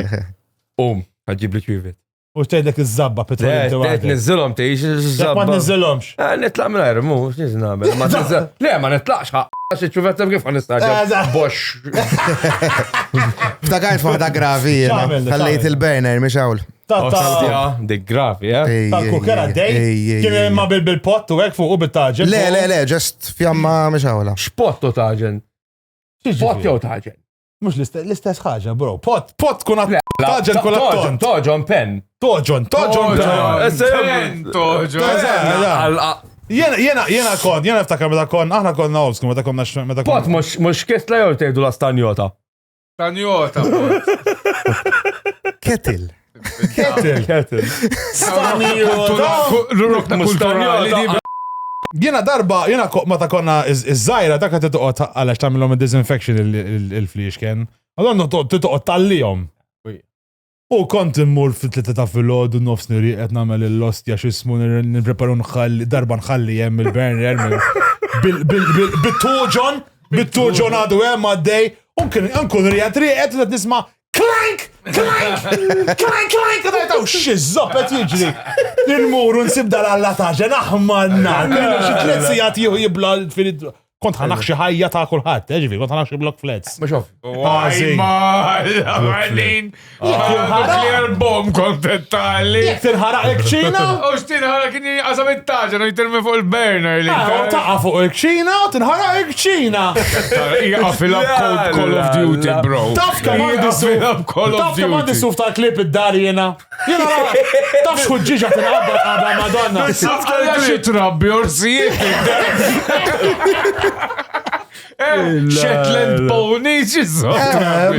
Ħaġġib li ċwievet. U tgħidlek iż-żabba petrol. Tgħid niżilhom tgħix iż-żabba. Ma niżilhomx. Nitlaq minn ajru, mhux niż nagħmel. Le ma nitlaqx għax iċ-ċwievet hemm kif ħanistaġeb. Box. Ftakajt waħda gravi jiena. Ħallejt il-burner mhix hawn. Dik grafi, Tal-kukera dej? Kien ma bil-pot u għek fuq u bil-taġen? Le, just fjamma mhix hawla. X'pott u taġen? Pot jew taġen? Mux l-istess ħaġa, bro. Pot kun taġen kun għatton. Toġon pen. Toġon. Jena ftakar meta kon, aħna konna obsku, meta konna Pot mux kistla jew tgħidu la stanjota. Tanjota. Ketil. Jena darba, meta konna iż-żajra dak qed titoqgħod għalax tagħmilhom id-disinfection il-fliex kien. Allora titoqgħod tallihom. U kont immur fit-tlieta ta' filgħodu nofs niri qed nagħmel il-lostja x'ismu nippreparu nħalli darba nħalli hemm il-burner bit-toġon għadu hemm għaddej u nkun riatri qed nisma' Clank! Għadajtaw xizzoppet jiġri. Il-muru nsib dal-allataġen, aħmanna. Xie tletzijat jibla kont ħanax xi ħajja ta' kulħadd, ġifi, kont ħanax xi block flats. Ma xof. Għajmin. Clear bomb kontettali. Tinħaraq l-kċina? U x'tinħaraq kien għazam it-taġen u jitirmi fuq il-burner. Taqa fuq il-kċina u tinħaraq il-kċina. Iqafil-up Call of Duty, bro. Taf kemm suf ta' klip id-dar jena. Taf xħuġġiġa tinqabba għabba Madonna. Għalla xie trabbi orsijiet. Shetland ponies, ġizzot.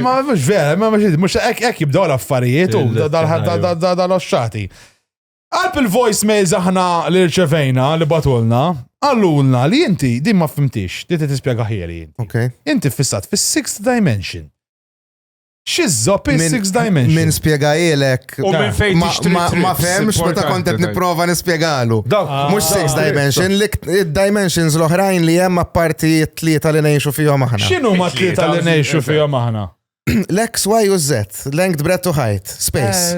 Ma mux vera, mux ek jibdaw l-affarijiet u dal-oxxati. Għalp il-voicemails aħna li rċevejna, li batulna, għallulna li inti, din ma fimtix, di t-tispjega ħieli inti. Inti fissat fis-6th dimension. Xizzop il-6th dimension. Min spiegajilek. U minn fejn tixtri Ma femx, meta kontet niprofa nispiegalu. Mux 6 dimension, dimensions l-oħrajn li hemm apparti t-tlieta li ngħixu fihom aħna. X'inhu ma t-tlieta li ngħixu fihom aħna? L-X, Y u Z, length, breadth u height, space.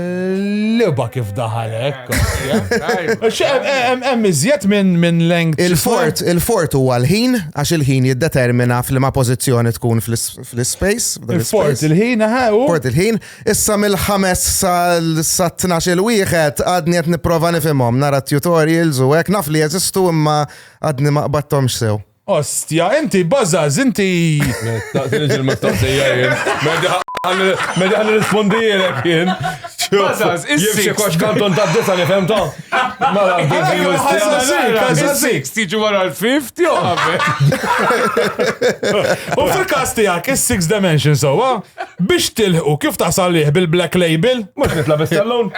Liba kif daħalek. Hemm iżjed minn length. Il-fort huwa l-ħin, għax il-ħin jiddetermina f'liema pożizzjoni tkun fl-space. Il-fort il-ħin, Fort il-ħin. Issa mill-5 sa 12 wieħed għadni qed nipprova nifhimhom nara tutorials u hekk naf li jeżistu imma għadni ma qbadthomx sew. Ostja, inti bazzaz, inti. Medi għan rispondijek jien. Bazzaz, Jibxie kwax kanton ta' d-disa li fem ta' Is-6 tiġu wara l-50 u għabbe. U fil-kas tijak, is-6 dimension sowa, biex tilħu kif tasalliħ bil-black label? Mux nitla bis-sallon.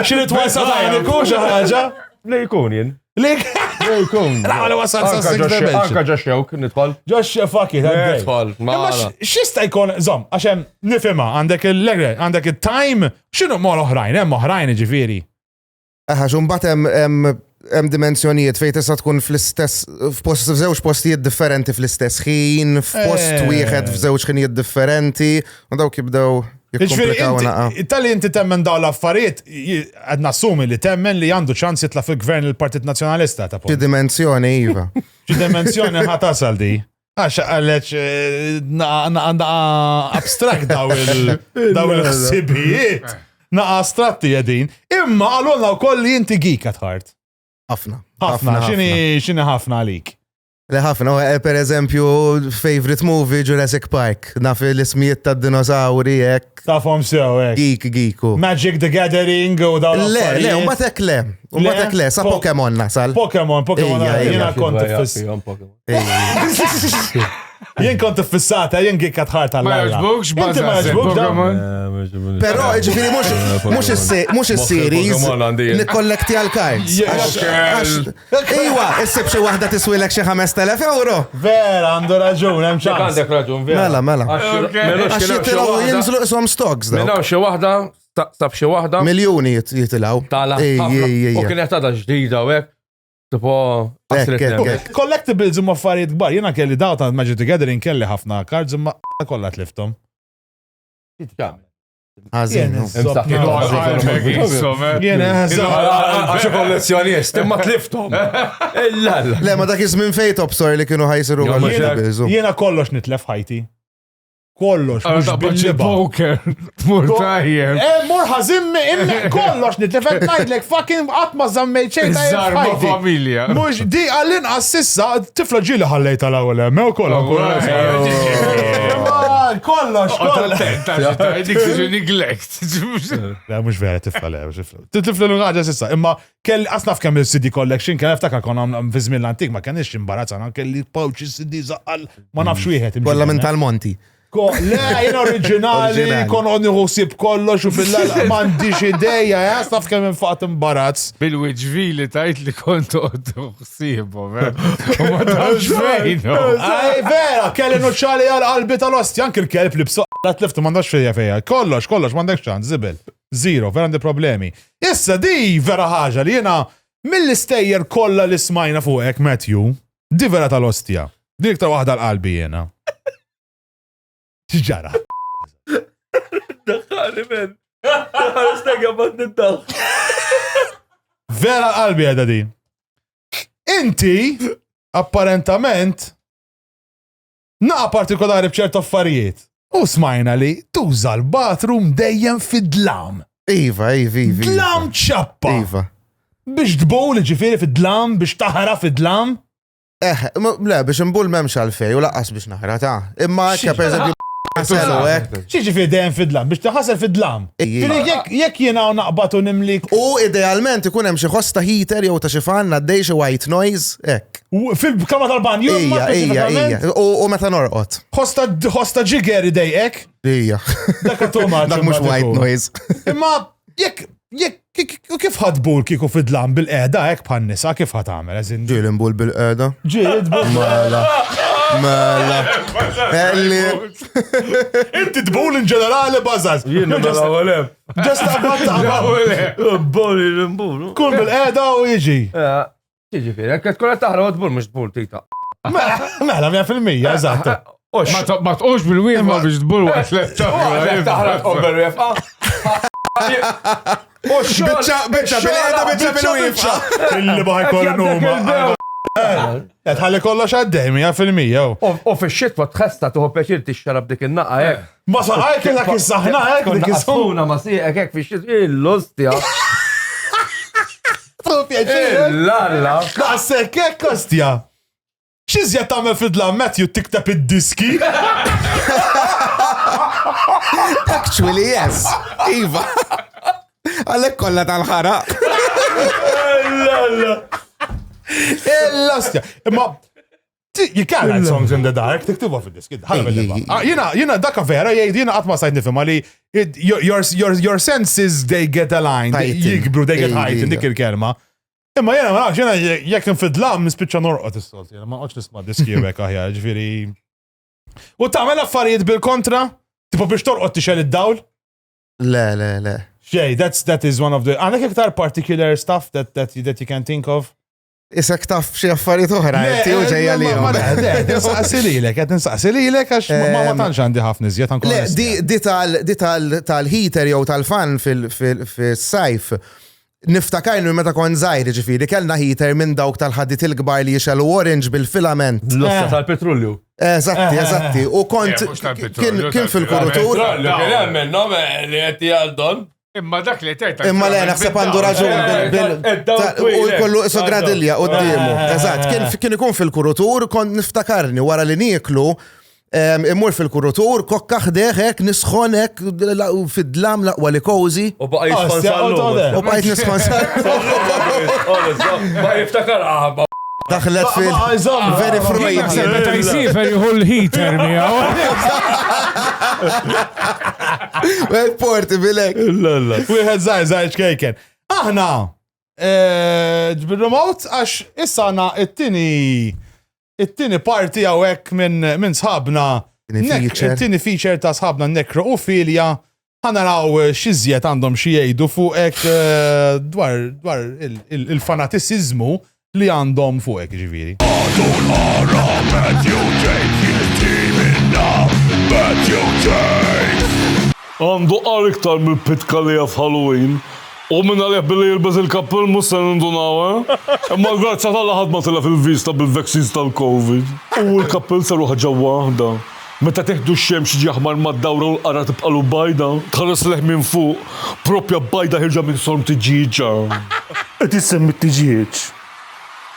Xinit wasa tajniku xaħġa? Le jkun jien. Lik? Jkun. Għala wasal sa' 6 dimension. Anka ġaxxewk, nitħol. Josh, fuck it, Nitħol, maħla. Xista jkun, zom, għaxem nifima, għandek il-legre, għandek il-time, xinu ma l-oħrajn, hemm oħrajn ġifiri. Għax unbat hemm dimensjonijiet fejn tista' tkun fl-istess f'żewġ postijiet differenti fl-istess ħin, f'post wieħed f'żewġ ħinijiet differenti, u dawk jibdew jikkomplikaw naqa. Tal-li inti temmen daw l-affarijiet, għad nassumi li temmen li għandu ċans jitla fil-gvern il-Partit Nazjonalista ta' Xi dimensjoni, Iva. Xi dimensjoni ħatasal di. Għax għalleċ naqa abstract daw il-ħsibijiet. Naqa astratti jadin. Imma għalulna u koll li inti geek at heart. Ħafna. ħafna, xini ħafna għalik. Le ħafna, per eżempju, favorite movie Jurassic Park. Naf l-ismijiet ta' dinosauri, ek. Tafhom sew, ek. Geeku. Magic the Gathering u dawn. Le, umbatek le. Umbatek le, sa' Pokemon nasal. Pokemon, jena kont jien kont fissata, jien għikat ħarta Ma jaġbukx, Inti ma jaġbukx dawn? Pero, ġifiri, mux il-series, nikkollekti għal-cards. Iwa, issib xie wahda tiswilek xie 5,000 euro. Vera, għandu raġun, hemm ċans. Għandek raġun, vera. Mela. Għax jitilaw jinżlu isom stocks daw. Minnaw xie wahda, sab xie wahda. Miljoni jitilaw. Tala. U kienet għada ġdida u hekk. Tipo, Collectibles imma affarijiet kbar. Jena kelli daw ta' Magic the Gathering kelli ħafna cards imma kollha tliftom. Għazin. Għaxu kollezzjonist, imma tliftom. Le, ma dak izmin fej topsor li kienu ħajsiru collectibles. Jena kollox nitlef ħajti. Kollox, mux bil-liba. Poker, tmur tajjem. Mur ħazimmi, immi kollox nitlefet najdlek fucking għatma zammej ċejta Zarma familja. Mux di għallin għassissa tifla ġili ħallejta l-għawel, mew kollox. Kollox. Dik tiġu neglect. La, mux vera tifla, le, tifla l-ħagġa sissa. Imma kelli asnaf kemm il-CD collection, kien eftakar kon għam fizmin l-antik, ma kienix imbarazzana, kelli pouch il-CD zaqqal, ma nafx wieħed. Kolla minn tal-Monti. Le, jena oriġinali, kon għodni ħusib kollox u fil-lal, mandiġ ideja, staf kemm infaqt imbarazz. Bil-wġvili tajt li kontu għoddu ħsibu, u ma tafx fejnu. Aj, vera, kelli nuċċali għal-qalbi tal-osti, anki l-kelb li b'soqqa tliftu mandax feja. Kollox, mandek ċan, zibil. Zero, vera għandi problemi. Issa di vera ħaġa li jena mill-istejjer kolla li smajna fuqek, Matthew, di vera tal-ostja. Di iktar waħda l-qalbi jena. ġara. Daħħani men. Stega bat niddaħ. Vera qalbi għada din. Inti, apparentament, naqa partikolari bċertu affarijiet. U smajna li tuża l-bathroom dejjem fid-dlam. Iva. Dlam ċappa. Iva. Biex tbowl ġifiri fid-dlam, biex taħra fid-dlam. Le, biex nbull memx għal-fej u laqqas biex naħra ta' imma per eżempju ċiġi fi dejjem fid-dlam, biex taħasel fid-dlam. Jekk jena naqbatu nimlik. U idealment ikun hemm xi ħosta heater jew ta' xi fan għaddej xi white noise, hekk. Fil-kama tal-banju. Ija. U meta norqod. Ħosta ġiger idejek. Ija. Dak automat. Dak mhux white noise. Imma kif ħadbul kiku fid-dlam bil-qeda hekk bħan-nisa kif ħatamel eżin. Ġiel imbul bil-qeda. Ġiel Mela. Inti tbul in ġenerali bażaz. Jiena mela għolem. Ġesta għatta Boli l-imbulu. Kun bil-qeda u jiġi. Tiġi firja, kħed kolla taħra għodbul mux tbul tita. Mela 100%, eżatt. Ma tqox bil-wieħma biex tbul waqt taħra bil-wieħma. Bicċa bil-wieħma. Illi baħi kollu numa. Tħalli kollox għaddej 100%. U fi-xitwa tħesta tuħu peċir tixxarab dik il-naqqa jek. Ma saħaj kena kissaħna jek. Konna ma siħek jek fi-xit il-lostja. Tu pjaċir. Lalla. Naqsek jek kostja. Xizja tamel fid-dlam Matthew tiktab id-diski? Actually, yes. Iva. Għalek kolla tal-ħara. Lalla. L-ostja. Imma, you can't write songs in the dark, tiktubu fil-disk. Jina dakka vera, jina għatma sajt nifima li your senses, they get aligned, jikbru, they get heightened, dik il-kelma. Imma jina ma nafx, jina jek nfidlam nispiċċa norqot is-solt, jina ma nqodx nisma' diski jibek aħjar, ġifieri. U tagħmel affarijiet bil-kontra, tipo biex torqod tixel id-dawl? Le. Xej, that is one of the għandek iktar particular stuff that you can think of? Isek taf xie affarijiet oħra, tiegħu ġejja li. Ninsaqsi lilek, għax ma tantx għandi ħafna iżjed anke. Le, di tal-heater jew tal-fan fis-sajf. Niftakarnu meta kon żgħir ġifieri kellna heater minn dawk tal-ħaddit il-kbar li jixelu orange bil-filament. L-osta tal-petrolju. Eżatti. U kont kien fil-kurutur. Kien hemm minnhom li qed jgħaldhom. Imma dak li tajt. Imma le naħseb għandu raġun u jkollu iso gradilja qoddiemu. Eżatt, kien ikun fil-kurutur, kont niftakarni wara li nieklu immur fil-kurutur, kokka ħdeħek, nisħonek fid-dlam laqwa li kozi. U baqa jisponsallu. U baqajt nisponsallu. Baqa jiftakar Daħlet fil-very Freud. Meta jisifer juhu l-heater miegħu. Porti bilek. Wieħed zaħir ċkejken. Aħna, bil-remote, għax issana it-tini parti għawek minn sħabna. It-tini feature ta' sħabna nekrofilia. Ħanaraw xizjet għandhom xiejdu fuqek dwar il-fanatisizmu li għandhom fuqek ġiviri. Għandu għar iktar mill-pitka li għaf Halloween. U minn għalih billi jilbez il-kappell mussen indunaw, imma grazza tal-ħad ma tila fil-vista bil-vaccines tal-Covid. U l-kappell saru ħagġa wahda. Meta teħdu x-xemx ġaħmar mad-dawra u l-qara tibqalu bajda, tħares leħ minn fuq, propja bajda ħirġa minn sorm tiġiġa. Qed issemmi t-tiġieġ.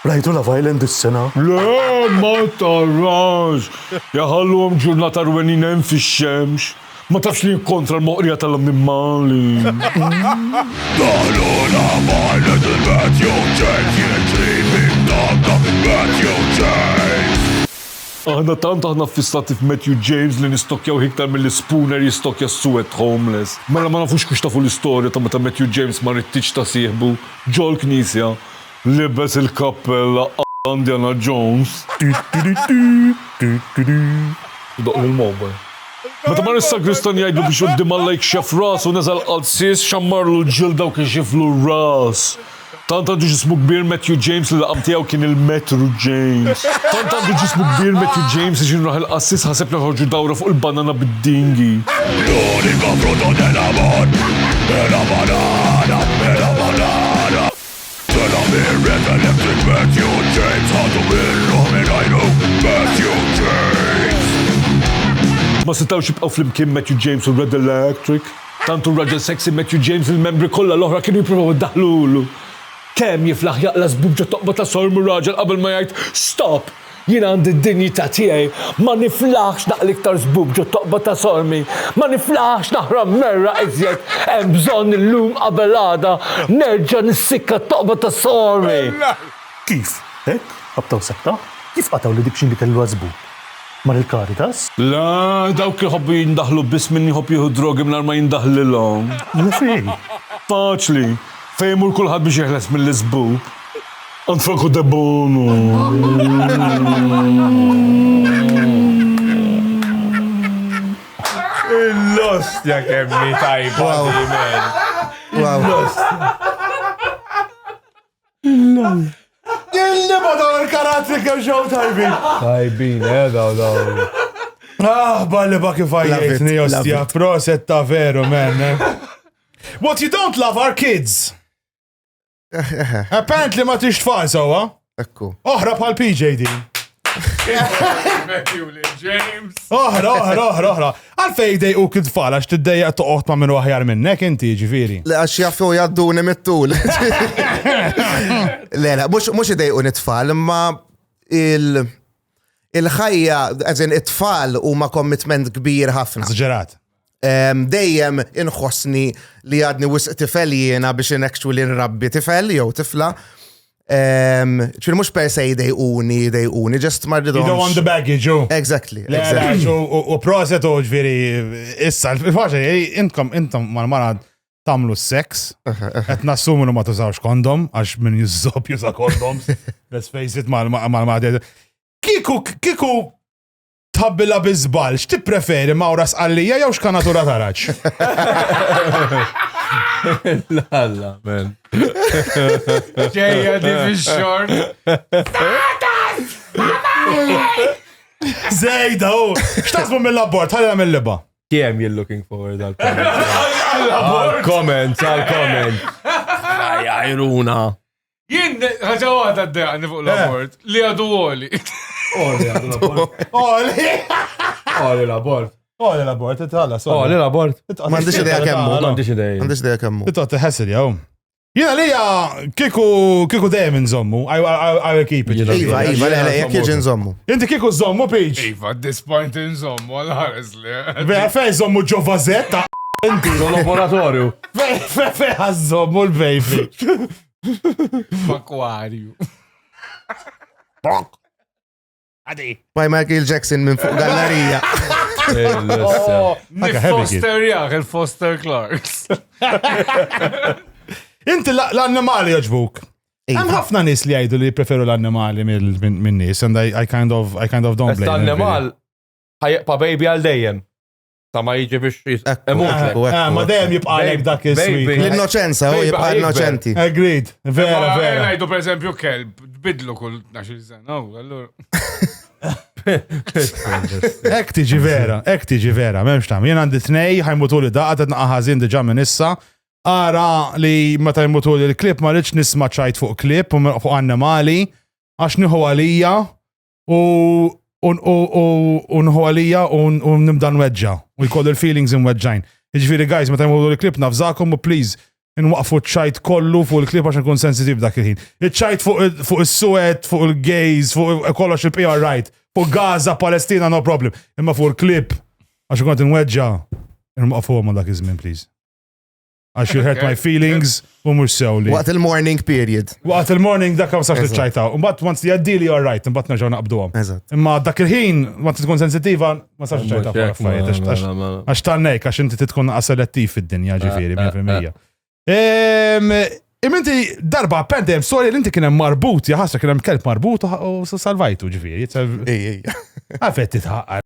Rajtu la Island is-sena? Le, ma tarax. Jaħallum ġurnata rwenin hemm fix-xemx. Ma tafx li kontra l-moqrija tal-ammimali. Daħlu la Island il-Matthew James, jitri dagga Matthew James. Aħna tant aħna fissati f'Matthew James li nistokjaw iktar mill-spooner jistokja s-suet homeless. Mela ma nafux kux tafu l-istorja ta' meta Matthew James ma rittiċ ta' sieħbu ġol knisja. Libes il-kappella Indiana Jones. Doq il-mobile. Meta mar is-sagristan jgħidu biex qudiem Allejk xef ras u neżal qalsis xammarlu l-ġilda u kixiflu r-ras. Tant għandu ġismu kbir Matthew James li laqam tiegħu kien il-Metro James. Tant għandu ġismu kbir Matthew James iġin raħ il-qassis ħaseb naħorġu dawra fuq il-banana bid-dingi. L'unica frutto dell'amor è la banana, è la banana. Electric Matthew James ħadu il-luminajnu Matthew James. Ma setaw xibqaw fl-imkien Matthew James u Red Electric. Tantu raġel sexy Matthew James il-membri kollha l-oħra kienu jippruvaw iddaħlulu. Kemm jiflaħ jaqla żbubġa toqba ta' sormu raġel qabel ma jgħid stop. Jien għandi d-dinjità tiegħi ma niflaħx naqli iktar żbubġa toqba ta' sormi. Ma niflaħx naħram merra iżjed hemm bżonn illum qabel għada nerġa' nissikka toqba ta' sormi. Kif? Hekk? Qabtaw sekta? Kif qataw li dibxin li kellu għazbu? Mar il-Caritas? La, dawk jħobbu jindaħlu biss minni jħobb jieħu drogi minn ma jindaħlilhom. La fej? Faċli. Fejmur kulħadd biex jeħles mill-isbub. Għand Franco De Bono. Il-lostja kemmi tajba di men. Il-liba daw il-karatri kem xaw tajbin. Tajbin, daw. Balliba kif għajjejtni, ostja, proset ta' veru, man. What you don't love are kids. Apparently ma tix tfal sawa. Ekku. Oħra bħal PJD. Matthew James. Oħra. Għalfej dej u kid-tfal għax tiddejja toqgħod ma' minnu aħjar minnek inti ġifieri. Le għax jaffu jadduni mit-tul. Le, mux idejqu nitfall, imma il-ħajja, għazin it-tfal u ma' commitment kbir ħafna. Zġerat. Dejjem inħossni li għadni wisq tifel jiena biex actually nrabbi tifel jew tifla. ċfir mux per se jidejquni, just ma rridhomx. You don't want the baggage, you. Exactly. U proset u ġviri, issa, il-faċa, intom mal-mara tamlu s-seks, et nassumu ma tużawx kondom, għax minn jizzob juża kondoms, let's face it, mal-mara. Kiku tħabbila bizbal, x'tippreferi Mawra Sqallija jew x'kanatura taraġ? La, man. Ġejja di fix-xort. Zejda, x'taħsbu mill-abbord, ħalina mill-liba. Kiem you're looking forward għal-comment. Għajruna. Jien, ħaġa għada d-deqni fuq l-abort, li għadu għoli. Oli l-abort. Oh, l-abort, titħalla, Oh, li l-abort. M'għandix idea kemmu. M'għandix idea. M'għandix idea kemmu. Titqgħod tiħessel jew. Jiena lija kieku dejjem inżommu, I will keep it. Iva, jekk jiġi nżommu. Inti kieku żommu Peach. Iva, at this point inżommu, għal-ħares li. Vera fej żommu ġo vazetta. Inti Laboratorju. fej ħażommu l-baby. F'akwarju. Għadi. By Michael Jackson minn fuq gallerija. Foster jaħ, il-Foster Clarks. Inti l-annimali joġbuk. Hemm ħafna nies li jgħidu li preferu l-annimali minn nies, and I kind of don't blame. L-annimal ħajqpa baby għal dejjem. Ta' ma jiġi biex Ma dejjem jibqa' lek dak is-sweet. L-innoċenza, u jibqa' innoċenti. Agreed. Vera. Ngħidu per eżempju kelb, tbidlu kull 12 sena, allura. Ek tiġi vera, memx tam. Jien għandi tnej, ħajmutu li daqqa, t-naqqa ħazin diġa minn issa. Ara li meta jmutu li l-klip ma rridx nisma ċajt fuq klip u fuq annimali, għax nieħu għalija u nħu għalija u nibdan weġġa u jkollu l-feelings imweġġajn. Iġviri guys, meta jmutu li klip nafżakom u please nwaqfu ċajt kollu fuq il-klip għax nkun sensitiv dak il-ħin. Il-ċajt fuq il-suet, fuq il-gays, fuq kollox il-PR right. Fuq Gaza, Palestina, no problem. Imma fuq il-klip, għax kont nweġġa, nwaqfu għom dak iż-żmien, please. Għax you hurt my feelings u mux sewli. Waqt il-morning period. Waqt il-morning dak għaw sax ċajtaw. Mbatt once li għaddili all right, mbatt nerġaw naqbdu għom. Imma dak il-ħin, once tkun sensitiva, ma sax ċajtaw. Għax tannek, għax inti titkun selettiv fid-dinja ġifiri, 100%. Iminti darba pendem, sorry l-inti kienem marbut, jaħasra kienem kelb marbut u salvajtu ġifiri. Għafetti tħaqqa.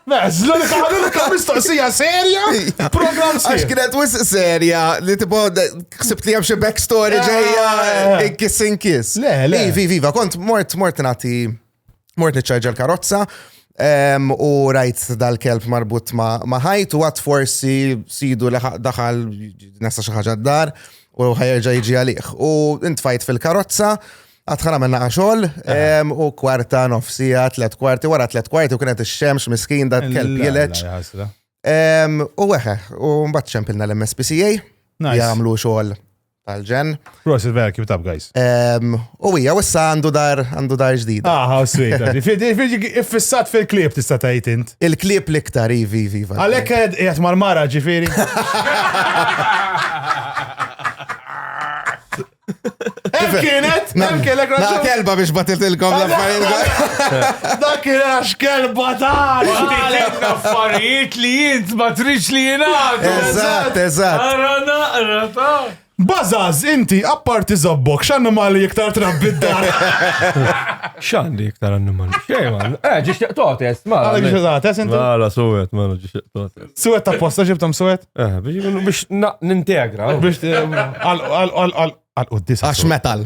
Mez, l-unika mistoqsija serja? Program serja. Għax kienet wis serja li tipo ksibt li jamxie backstory ġeja kiss. Le. Viva, kont mort nitċarġa l-karozza u rajt dal-kelb marbut ma ħajt u għat forsi sidu li daħal nesta xaħġa d-dar u ħajrġa jiġi għalih. U intfajt fil-karozza għatħana menna għaxol u kwarta nofsija, 3 kwarti, wara 3 kwarti u kienet il-xemx miskin dat kelb jileċ. U għeħe, u mbatt ċempilna l-MSPCA, jgħamlu xol tal-ġen. Prosit vera, keep it up, guys. U hija, wissa għandu dar ġdida. How sweet. Iffissat fil-klip tista' tgħid int. Il-klip liktar, viva. Għalhekk qiegħed mal-mara ġifieri. Kienet? Kelba biex batitilkom l-affarijiet. Dak kienax kelba tal. Affarijiet li jint ma trix li jenatu. Eżatt. Arana. Bazaz, inti, apparti zobbok, x'annimali iktar trabbi d-dar? X'għandi iktar annimali? Xejn, ġiex teqtotes, ma. Għalek ġeżates, inti? Mala, suwet, ġiex teqtotes. Suwet ta' posta ġibtam suwet? Biex nintegra. Biex għal-qoddisa. Għax metal.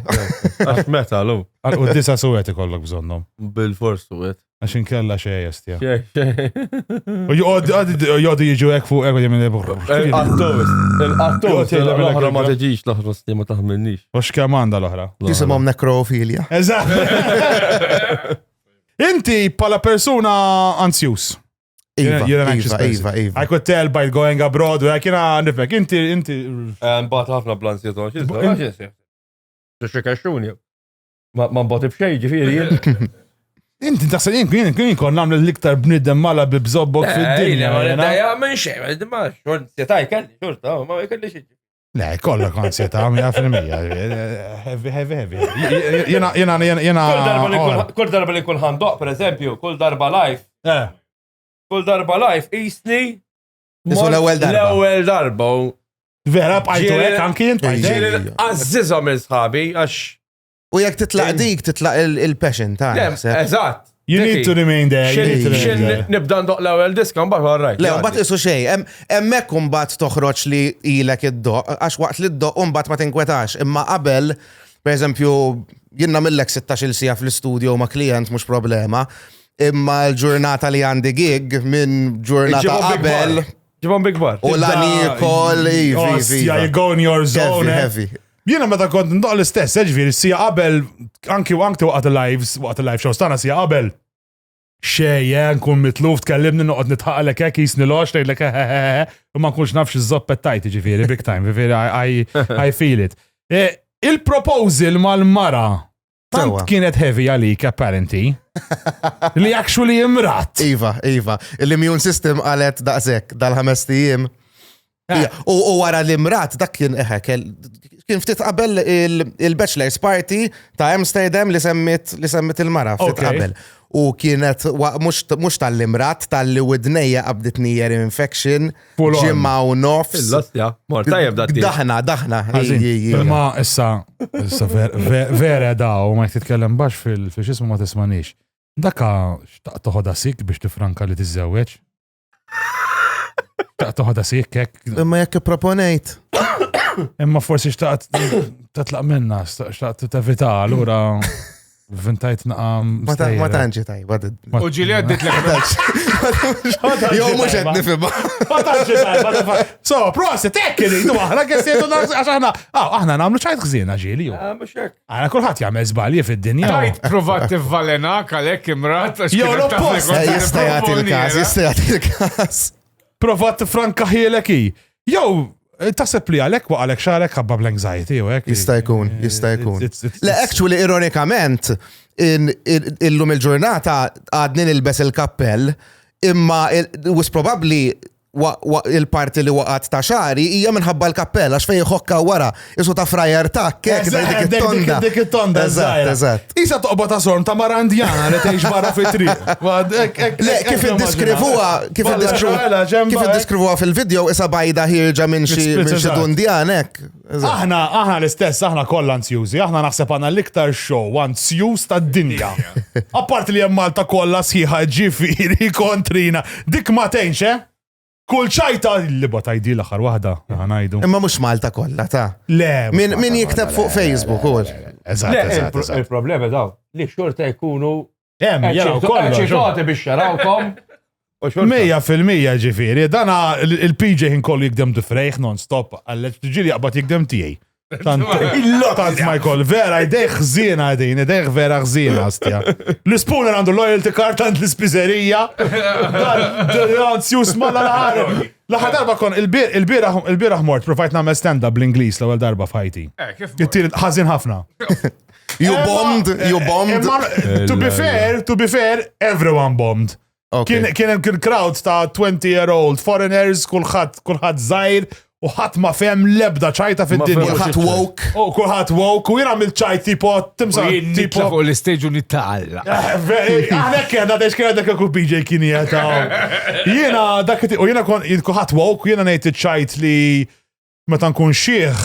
Għax metal, u. Għal-qoddisa suwet ikollok bżonnom. Bil-fors suwet. Għaxin kella xej jestja. Xej. U jgħodu jiġu ek fuq ek jemmin eburru. Il-qattos, l-oħra ma teġiġ, l-oħra sti ma taħmilnix. U xkamanda l-oħra. Jisimom nekrofilia. Eżatt. Inti pala persuna ansjus. Iva. I could tell by going abroad, u għakina nifek, inti. Mbat ħafna blanzieto, xiex. Ma mbatib xej ġifiri. Inti taħseb jien kon namlu l-iktar bniddem mala bibżobbok fid-dinja. Ja, minn xej, ma xorta jkelli, xorta, ma jkelli xieġi. Le, kolla konsieta, 100%. Heavy. Jena. Kull darba li kun ħandoq, per eżempju, kull darba live. Kull darba live, isni. Isu l-ewel darba. Vera, bħajtu għek, anki jint bħajtu. Għazzizom il-sħabi, għax. U jek titlaq dik, titlaq il-passion ta' eżatt. You need to remain there. Xin nibdan doq l-ewel diska, mbaħ għarrajt. Le, mbaħt isu xej, emmek mbaħt toħroċ li ilek id-doq, għax waqt li id-doq mbaħt ma tinkwetax, imma qabel, per eżempju, jinna millek 16 sija fl-studio ma' klient mux problema, imma l-ġurnata li għandi gig minn ġurnata qabel. Ġibon bigbar. U l-għani kol, you go in your zone. Heavy. Jiena meta kont ndoq l-istess, ġifieri sija qabel anki waqt il-live shows tagħna sija qabel. xejja, nkun mitluf, tkellimni noqgħod nitħaqlek hekk jisni lox tgħidlek u ma nkunx nafx iż-żoppet tajt ġifieri big time, ġifieri I feel it. Il-proposal mal-mara tant kienet heavy għalik apparently li actually imrat. Iva, l-immune system qalet daqshekk dal-5 ijiem. U wara l-imrat dak kien kien ftit qabel il-bachelor's party ta' Amsterdam li semmit il-mara ftit qabel. U kienet mhux tal-imrat tal-li widnejja qabditni ear infection ġimma u nofs. Il-lostja, mor tajjeb datti. Daħna. Ma issa vera daw ma titkellem bax fil-xismu ma tismanix. Daka xtaq toħodha sik biex tifranka li tiżżewweġ? Xtaq toħodha sik hekk. Imma jekk proponejt. Imma forsi xtaqt tatlaq minna, xtaqt tevita allura vintajt naqam. Ma tantx tajba. U ġili għaddit l Jew mhux qed nifhimha. Ma tantx tajba. So, proset hekk iridu aħna kessietu għax aħna nagħmlu ċajt ħżiena ġieli jew. Mhux hekk. Aħna kulħadd jagħmel żbalji fid-dinja. Tajt provat tivvalenak għalhekk imrat għax Jew l-oppost. Jista' jagħti l-każ. Provat tifranka ħielek hi. Jew taseb li għalek waqalek xarek ħabba bl-anxiety u hekk. Jista' jkun. Le, actually, ironikament, illum il-ġurnata għadni nilbes il-kappell, imma was probably il-parti li waqat ta' xari hija minħabba l-kappell għax fejn ħokka wara isu ta' frajer takk dik it-tonda. Eżatt. Isa toqbod ta' sorm ta' marandjana li tgħix barra fit-triq. Le, kif iddeskrivuha fil-video isa bajda ħirġa minn xi dundjan hekk. Aħna l-istess, aħna kollha ansjużi, aħna naħseb għandna l-iktar show ansjuż tad-dinja. Apparti li hemm Malta kollha sħiħa ġifieri kontrina, dik ma tgħinx, kull ċajta li botajdi l-aħħar waħda, ħanajdu. Imma mhux Malta kollha ta'. Le. Min jikteb fuq Facebook ukoll. Eżatt. Il-problema daw li xorta jkunu jaraw kollox. ċitati biex jarawkom. 100% ġifieri, dana il-PJ kollu jikdem difrejħ non-stop, għalleġ ġili jaqbad jikdem tiegħi. Tant ma jkoll, vera jdejħ ħżiena din, jdejħ vera ħżiena stja. L-spooner għandu loyalty card għand l-ispiżerija. Ansjus malla l-ħar. L-ħar darba kon, il-biraħ mort, provajt namel stand-up bl-Inglis l-ewwel darba fajti. Ħażin ħafna. You bombed. To be fair, everyone bombed. Kien il-crowd ta' 20-year-old foreigners, kulħadd żgħir, u ħadd ma fehem l-ebda ċajta fid-dinja. Kulħadd woke. Kulħadd woke, u jien għamil ċajt tipo timsa. Nitla fuq l-istage u nittaqalla. Għalhekk kien għadha x'kien għadek kull PJ kien jagħtaw. Jiena dak u jiena kulħadd woke, jiena ngħid iċ-ċajt li meta nkun xieħ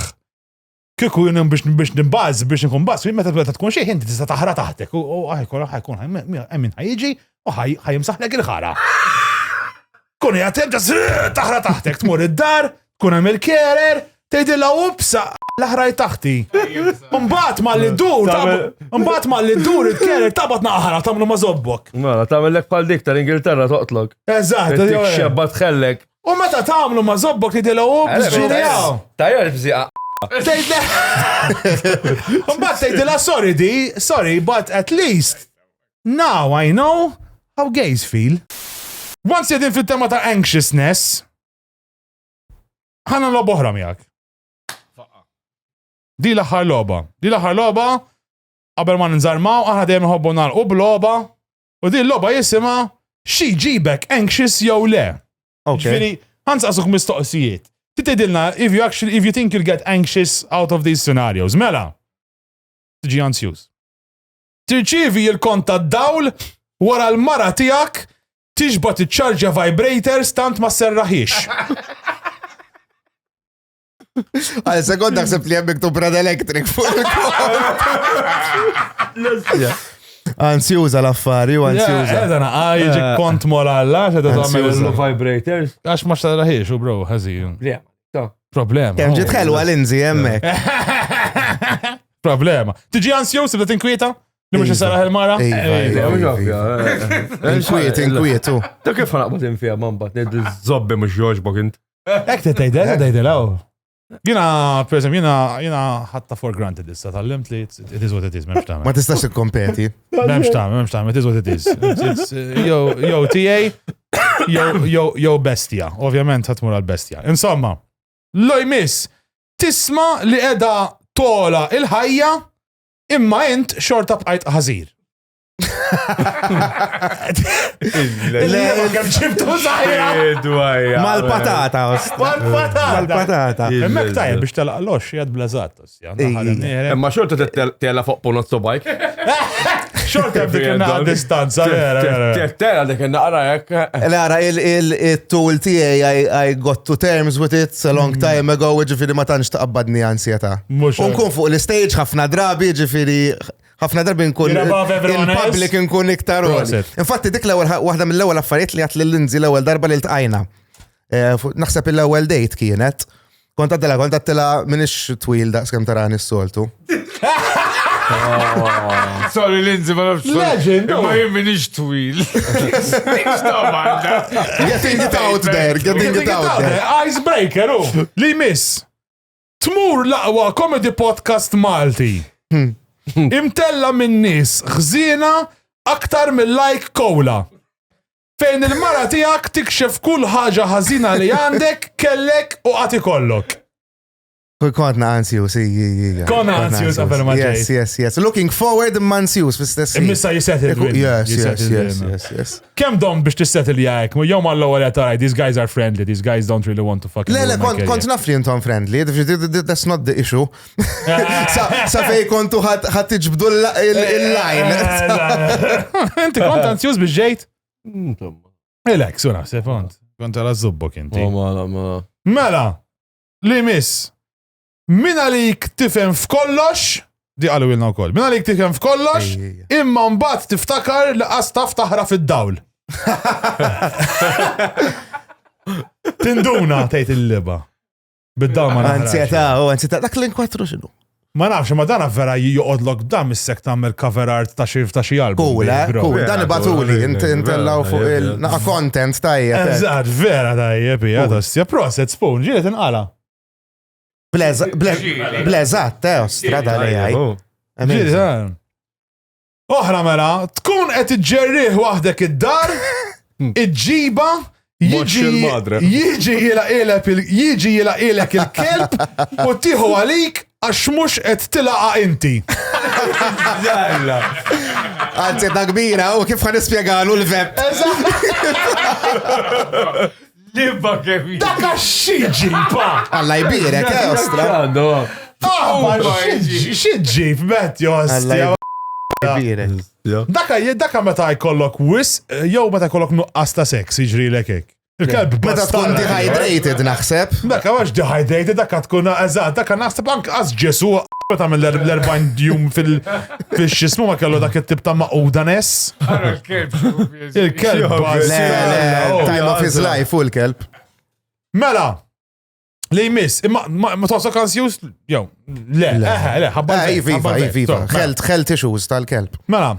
kieku jien biex nimbaż biex nkun baż, meta tkun xieħ inti tista' taħra taħtek u ħajkun min ħajjiġi u ħajimsaħlek il-ħara. Kun jagħtem taħra taħtek tmur id-dar, kun hemm il-kerer, tgħidilha upsa l-aħraj taħti. Mbagħad malli dur il-kerer tabad naħara tagħmlu ma' żobbok. Mela tagħmellek bħal dik tal-Ingilterra toqtlok. Eżatt. Xebba tħellek. U meta tagħmlu ma' żobbok tgħidilha ups ġirjaw. Tajjar fżieqa. Mbagħad tgħidilha sorry, but at least now I know how gays feel. Once jedin fit-tema ta' anxiousness, ħana loba oħra miegħek. Di l-aħħar logħba, qabel ma ninżarmaw, aħna dejjem nħobbu nagħlqu b'logħba, u di l-logħba jisimha xi jġibek anxious jew le. Ġifieri, ħansaqsuk mistoqsijiet. Tgħidilna if you think you'll get anxious out of these scenarios. Mela, tiġi anxious. Tirċievi l-kont tad-dawl wara l-mara tiegħek tiġbod iċ-charger vibrators tant ma serraħiex. Għal sekonda ħseb li hemm miktub Red Electric fuq il-kont. Ansjuża l-affari u ansjuża. Edana, jiġi kont moralla, xedda tagħmel vibrators. Għax ma xtarraħiex u bro, ħażin. Problema. Kemm ġiet ħelwa l-inżi hemmhekk. Problema. Tiġi ansjuż tibda tinkwieta? Li mhux isaraħ il-mara? Inkwiet. Ta' kif ħanaqbad infija man bat, ngħid iż-żobbi mhux jogħġbok int. Hekk tgħidilha. Jina, per esempio, jina ħatta for granted issa, tal-limt li it is what it is, memx Ma tamen. tistax tikkompeti. Memx tamen, it is what it is. Yo TA, yo bestia. Ovvjament ħatmur għal-bestia. Insomma, loj miss, tisma li edha tola il-ħajja imma int xorta bqajt ħażir. Kem ċibtu zaħira. Mal-patata, ost. Mal-patata. Emmek tajja biex telaqlox jgħad blazat. Imma xorta tella fuq punot sobajk. Xorta dik naqa distanza. Tella dik naqra jek. Lara, il-tool tiegħi I got to terms with it a long time ago, ġifiri ma tantx taqabbadni ansjeta. Mhux hekk. Unkun fuq l-stage ħafna drabi, ġifiri ħafna darbi nkun You're above everyone il-public else. nkun iktar roli. Proset. Infatti dik l-ewwel waħda mill-ewwel affarijiet li għat l-Lindsay l-ewwel darba li ltqajna. Naħseb il-ewwel date kienet. Kont għattila minix twil daqs kemm tarani s-soltu. Sorry, Lindsay, ma nafx. Legend, Ma oh. jien minix twil. Getting it out there, getting it out there. Icebreaker, li miss. Tmur laqwa comedy podcast Malti. Imtella minn nis ħżiena aktar mill-like cola. Fejn il-mara tiegħek tikxef kull ħaġa ħażina li għandek, kellek u għati kollok. Kontna ansius, Konna ansius qabel ma ġejt. Yes. Looking forward imma ansius fl-istess. Immissa jisettil win. Yes. Kem dom biex tissettil jgħek? Jom għall-ewwel jgħataraj, these guys are friendly, these guys don't really want to fucking Le, kont naf li intom friendly, that's not the issue. Sa fej kontu ħat tiġbdu il-line. Inti kont ansjuż biex ġejt? Elek, suna, sepont. Kont għala zubbok inti. Mela, li miss, min għalik tifhem f'kollox, di għalu ilna wkoll, min għalik tifhem f'kollox, imma mbagħad tiftakar li qastaf taħra fid-dawl. Tinduna tgħid il-liba. Bid-dawl ma Ansieta, dak l-inkwatru xinu. Ma nafx, ma dan vera joqodlok dan mis-sek tagħmel cover art ta' xi album. Cool, dan ibatuli, intellaw fuq il-naqa content tajjeb. Eżatt, vera tajjeb, hija tostja proset spoon, ġieli tinqala. Bleżat, strada li għaj. Ġieli oħra mela, tkun qed iġġerrih waħdek id-dar, iġġiba, jiġi jilaqilek il-kelb u tieħu għalik għax mhux qed tilaqa inti. Anzi, ta' kbira, u kif ħan ispjegalu l-veb. Libba kif. Daka xieġiba! Alla jbirek, ostra. Xieġib, met, jostja. Jbirek. Daka meta jkollok wis, jew meta jkollok nuqqas ta' seks, jiġri l-ekek. Il-kelb Meta tkun dehydrated naħseb. Daka għax dehydrated, daka tkun eżatt, daka naħseb anke għaz ġesu ta' mill-40 djum fil-xismu ma kellu dak it-tip ta' maqudanes. Il-kelb Time of his life u l-kelb. Mela, li jmiss, ma toqsok ansjus? Jow, le, ħabba. Iva, ħelt issues tal-kelb. Mela,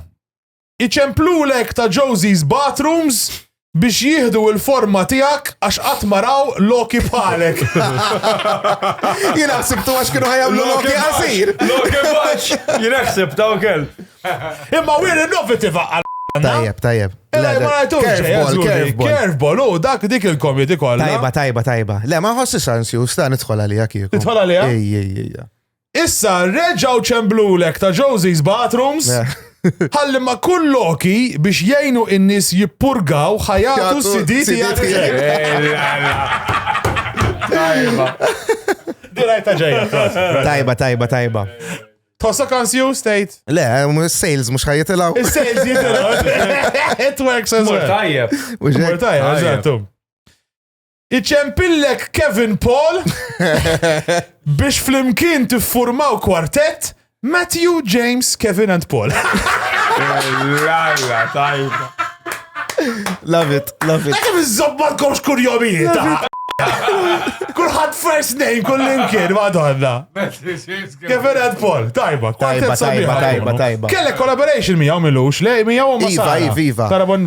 iċemplulek ta' Josie's Bathrooms biex jihdu il-forma tijak għax għatmaraw Loki palek. Jina ħsibtu għax kienu ħajamlu Loki għasir. Loki baċ! Jina ħsibta u kell. Imma we're innovative għal. Tajjeb. Curveball, dik il-komedi kolla. Tajba. Le, ma ħossis ansjus, ta' nidħol għalija kieku. Nidħol għalija? Issa, reġaw ċemblulek ta' Josie's Bathrooms, ħalli ma kull Loki biex jgħinu in-nies jippurgaw ħajatu s-siditi Tajba. Dirajta ġejja. Tajba. Tossa kansju, state? Le, sales mux ħajjetilaw. Sales jitilaw. It works as well. Tajjeb, eżattu. Iċempillek Kevin Paul biex flimkien tiffurmaw kwartett Matthew, James, Kevin and Paul. Love it. Kif iż-żobba l-komx kurjomieta? Kulħadd first name kullimkien, madonna. Kif Red Paul, tajba. Tajba. Kellek collaboration miegħu milux, le miegħu ma sara. Iva. Tarabon.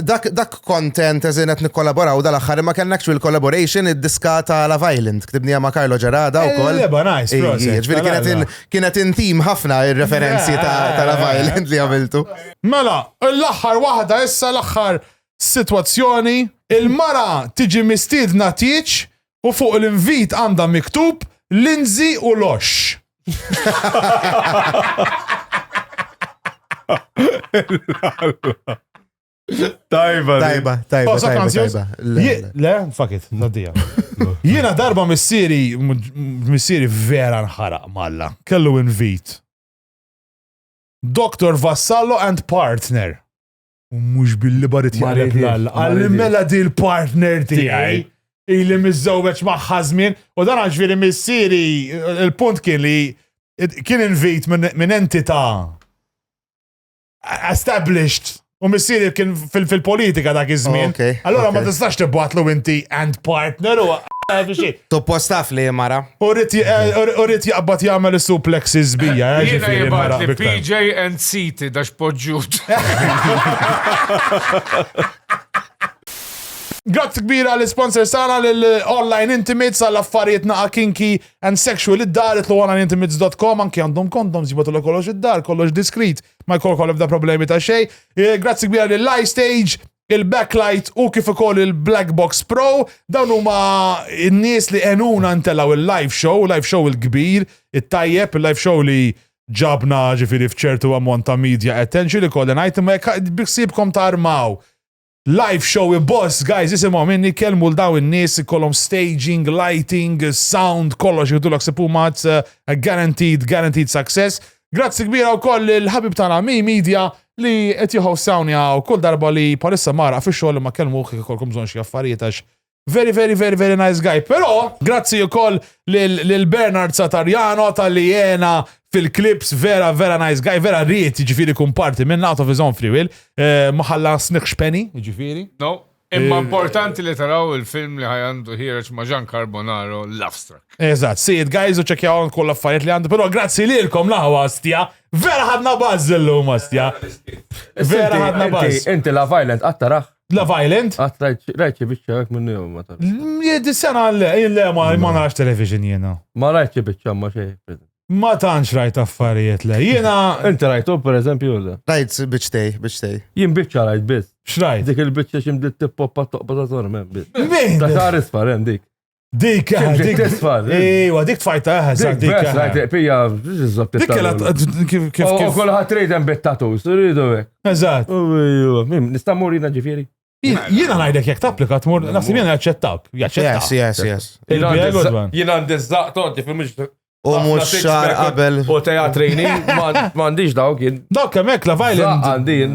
Dak kontent eżin qed nikkolaboraw dal-aħħar ma kellekx fil-collaboration id-diska ta' Love Island. Ktibnija ma' Carlo Ġarada wkoll. Leba, nice, Ġifieri kienet intim ħafna ir-referenzi ta' Love Island li għamiltu. Mela, l-aħħar waħda issa l-aħħar sitwazzjoni, il-mara tiġi mistiedna tieċ u fuq l-invit għandha miktub Lindsay u Lox. Tajba. Le, fuck it, naddija. Jiena darba missieri vera nħaraq malla. Kellu invit. Dr. Vassallo and partner. U mux billi barit jgħalek l-alla. Għalli mela di l-partner tijaj. Ili mizzowbeċ maħħazmin. U dan għaxviri missieri, il-punt kien li kien invit minn entita established. U missieri kien fil-politika dak iż-żmien. Allora ma tistax tibbatlu inti and partner u Toppostaf li mara. U rrit jaqbat jagħmel is-suplexes bija. Jiena jibgħat li PJ and City dax poġġut. Grazzi kbira l-sponsor sana l-Online Intimates għall-affarijiet naqa kinky and sexual id-dar itlu onlineintimates.com anki għandhom kondoms jibatu l-kollox id-dar, kollox diskret, ma jkoll ebda problemi ta' xej. Grazzi kbira l-Live Stage, il-Backlight u kif ukoll il-Black Box Pro, dawn huma n-nies li għenuna ntellaw il-live show il-kbir, it-tajjeb, il-live show li ġabna ġifiri fċertu ammont ta' media attention li kollen item biksibkom ta' armaw. Live show boss, guys, jisimaw minni kelmu l-daw il-nis, kollom staging, lighting, sound, kollox jgħidulak sepu mazz, guaranteed success. Grazzi kbira u koll il-ħabib tana Media li qed jħossawni u kull darba li palissa mara fi xogħol ma kelmu kolkom bżonn xi affarijiet għax very nice guy. Però grazzi ukoll lil Bernard Satarjano tal-li jena fil-clips vera nice guy, vera riet ġifiri kun parti minn out of his own free will, maħalla sniqx penny ġifiri. No, imma importanti li taraw il-film li ħajandu ħireċ ma' Gian Carbonaro, Lovestruck. Eżatt, see it guys u ċekjaw koll affarijiet li għandu, però grazzi lilkom laħwa stja, vera ħadna bazzillu ma stja. Vera ħadna bazz. Inti La Violent għattaraħ. La Violent? Rajċi bieċa għak minnu jom ma taraħ. Jedi sena ma narax television jena. Ma rajċi bieċa ma xej. Ma tantx rajt affarijiet le. Jiena. Inti rajtu per eżempju le. Rajt biċtej. Jien biċċa rajt biz. X'rajt? Dik il-biċċa ximdit tippoppa toqba ta' tormen biz. Min? Ta' xar isfar hemm dik. Dik tisfar. Ejwa, dik tfajta dik. Dik rajt pija żobb kif kolħat rejden bit-tatus, rridu hekk. Eżatt. Nista' murina ġifieri. Jiena ngħidlek jekk tapplika tmur naħseb jiena jaċċettak. Yes. Jiena għandiż-żaq toqgħod fil-mhux U mux xar qabel. U teatrini, mandiġ dawk jien. Dawk hemmhekk La Violent. Għandin.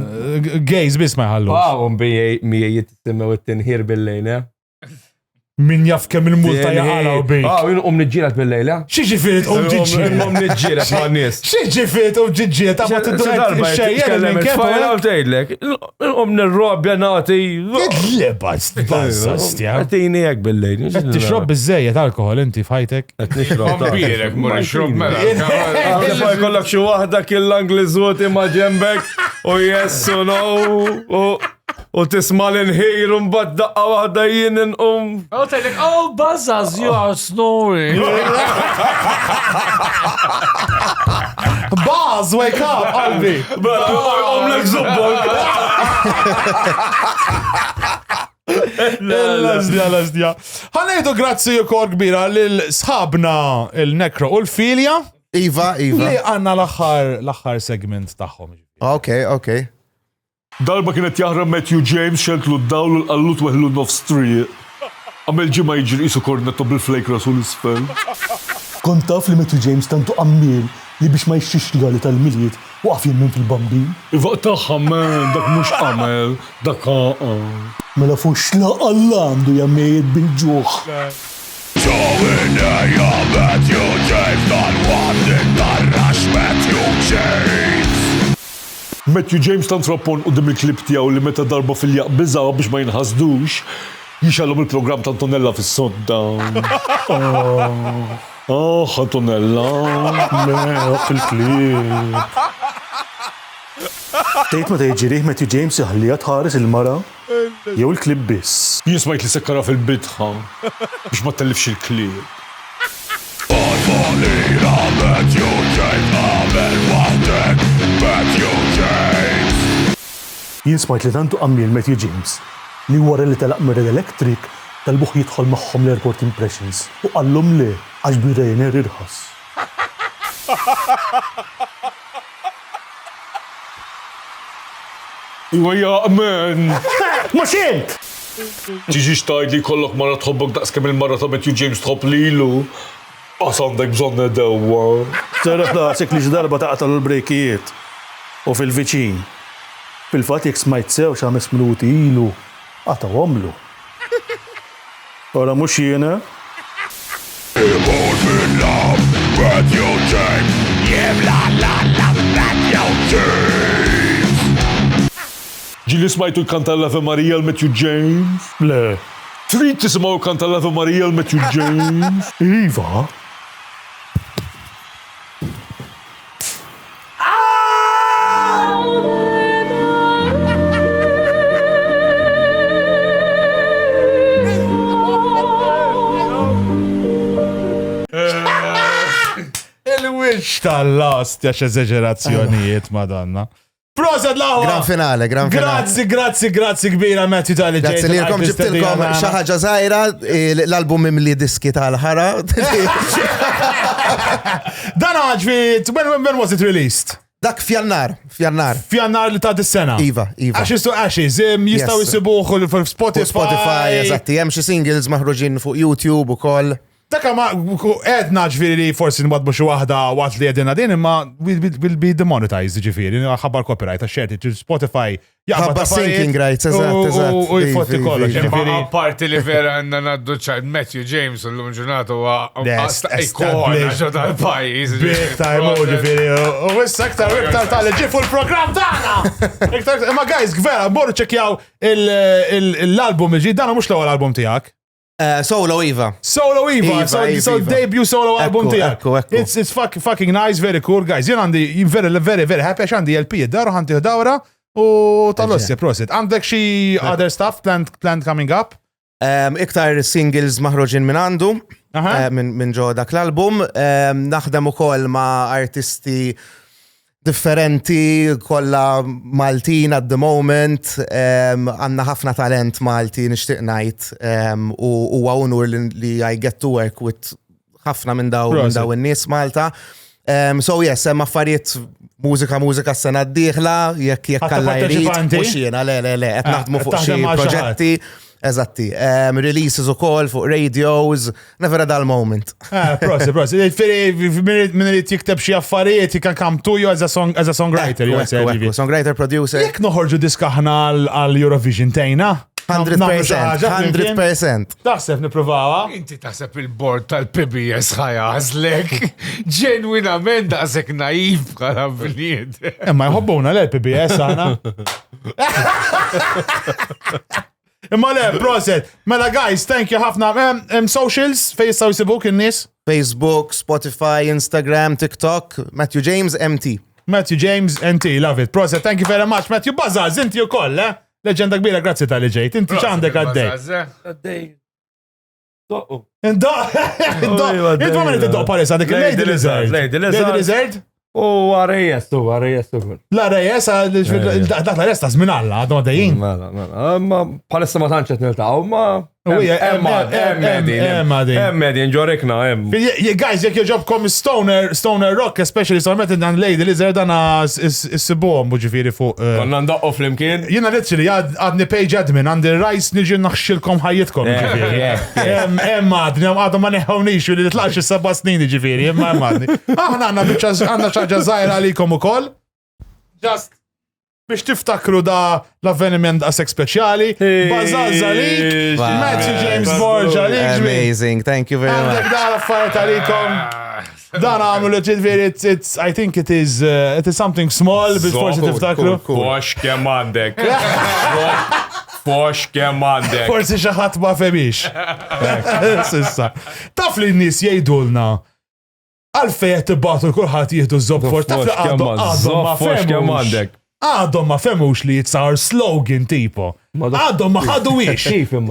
Gays biss ma jħallu. Miej jittimmew it-tinħir bil-lejla. Min jaf kemm il-multa jaqala u bejk. Jien nġilet bil-lejla. Xieġifiet ġiġiet? Nġilet ma' nies. Xieġifiet ġiġiet? Għabba t-dujt il-xejjer minn Fajla u tgħidlek. Nirrobja nagħti. Jidleba stja. Għatini jek bil-lejl. Qed tixrob biżejjed alkohol inti fajtek. Qed nixrob. Vampirek mur ixrob mela. Għafna jkollok xi waħda kill-Angliżuti ma' ġembek u yes u no u tisma' l-inħir u mbagħad daqqa waħda jien inqum. Oh, Buzzaz, you are snoring. Buzz, wake up, qalbi. Omlek zubbok. L-azdja. Ħanejdu grazzi jukor kbira l-sħabna il-nekro u l-filja. Iva. Li għanna l-axħar segment taħħom. Ok. Darba kienet jaħrab Matthew James xeltlu d-dawlu l-qallut weħlu nofstri. Għamil ġimma jġir isu kornetto bil-flake rasu l-isfel. Kont taf li Matthew James tantu qammil li biex ma jxix regali tal-miliet waqaf jemmen fil-bambin. Iva taħħa men, dak mux għamel, dak Mela fuq xlaq Allah għandu jammejed bil-ġuħ. Ġowineja Matthew James dal-wadin darrax Matthew James. Matthew James tant rappon u dim il-klip tijaw li meta darba fil-jaq bizaw biex ma jinħasdux. Jixallhom il-programm ta' Antonella fis-sodda. Antonella. Le, fil-klib. Tejt ma tejġirih Matthew James jħallija tħares il-mara? Jew il-klib biss. Jien smajt li sekkara fil-bidħa biex ma tellifx il-klib. Jien smajt li tantu qammil Matthew James li wara li telaq mir-Red Electric tal-buħ jidħol magħhom l-Airport Impressions u qallhom le għax Birejner irħas. Iwa jaqmen! Ma xint! Tiġi xtajd li kollok mara tħobbok daqskemm il-mara ta' Matthew James tħobb lilu. Għas għandek bżonn nedewwa. Serraħ daqsek li ġdarba taqtal l-brejkijiet u fil-viċin. Fil-fat jek smajt sew xames minuti ilu għata għomlu. Ora mux jiena? Ġili smajtu l-kanta l-Ave Maria l-Matthew James? Le. Trid tismaw l-kanta l-Ave Maria l-Matthew James? Iva? Il-wish tal-last, jax eżegerazzjonijiet, madonna. Proset lawa! Gran finale. Grazzi kbira Matthew tal-ġejt. Grazzi li l-kom ġibtilkom xaħġa zaħira l-album imli diski tal-ħara. Dan ġvit, when was it released? Dak fjannar. Fjannar li ta' dis-sena. Iva. Ashes to Ashes, jistaw jisibuħ Spotify, eżatti, hemm xi singles maħruġin fuq YouTube u koll. Dakka ma edna ġviri forsi nwadbu xi waħda waqt li għedina din imma will be demonetized ġifiri, ħabbar copyright għax Spotify ħabba syncing rights, eżatt. U jfotti kollox ġifiri. Parti li vera għanna naddu ċajt Matthew James l-lum ġurnatu ikona ġo tal-pajis. Big time u ġifiri. U issa iktar tal-ġi fuq il-program tagħna. Ma guys, gvera, borru ċekjaw l-album iġi, dana mux l-ewwel album tiegħek. Solo Iva. So debut solo album tijak. Ekku. It's fucking nice, very cool, guys. Jien għandi very happy għax għandi LP id-daru għandi dawra u tal-ossi, prosit. Għandek xi other stuff planned coming up? Iktar singles maħroġin minn għandu, minn ġo dak l-album. Naħdem ukoll ma' artisti differenti, kolla Maltin at the moment, għanna ħafna talent Malti nishtiq najt, u għawnur li I get to work with ħafna minn daw in-nies Malta. So yes, affarijiet mużika s-sena d-dieħla, jekk alla jrid, mux jena, le, qed naħdmu fuq xi proġetti. Eżatti, releases u call fuq radios, never a dull moment. Prosi. Minn li jikteb xie affarijiet, you can come to you as a songwriter. Songwriter, producer. Jek noħorġu diskaħna għal-Eurovision tejna? 100%. Taħseb niprovawa? Inti taħseb il-bord tal-PBS ħajazlek. Ġenwinament daqsek naif bħala bnied. Ma jħobbuna l-PBS għana. Imma le, proset. Mela guys, thank you ħafna. Socials, fej jistaw jisibuk in-nies? Facebook, Spotify, Instagram, TikTok, Matthew James MT. Matthew James MT, love it. Proset, thank you very much. Matthew Bazaz, inti u koll, Leġenda kbira, grazzi tal-li ġejt. Inti ċandek għaddej. Għaddej. Doqqu. Inti ma minni t-doq palissa, dik Lady Lizard. Lady Lizard? U għarrejes, La rejes, dak la resta zminalla, għadma dajin. Ma palissa ma tanċet nil-taw, ma Emmedin, ġorikna, Guys, jek joġobkom Stoner Rock, especially s-ormet dan Lady Lizard għana s-sibom buġifiri fuq. Għanna ndaqqo fl-imkien? Jina literally, għadni page admin, għandi rajs niġi naxxilkom ħajjitkom. Għadni, għadhom ma neħawnix, li t-tlax s-7 snin ġifiri, għadni. Aħna għanna ċaġa zaħira għalikom u koll. Just biex tiftakru da l-avveniment għasek speċjali. Bazaz għalik, Matthew James Borgia għalik. Amazing, thank you very much. Għandek da l-affariet għalikom. Dan għamlu l-ġidveri, I think it is something small, biex forsi tiftakru. Kux kem għandek. Fox kemm għandek. Forsi xaħat ma femix. Sissa. Taf li n-nis jgħidulna għalfej t-batu kulħat jihdu z-zobfox. Taf li għadhom ma femux. Għadhom ma femux li it's our slogan tipo. Għadhom ma ħadu ix.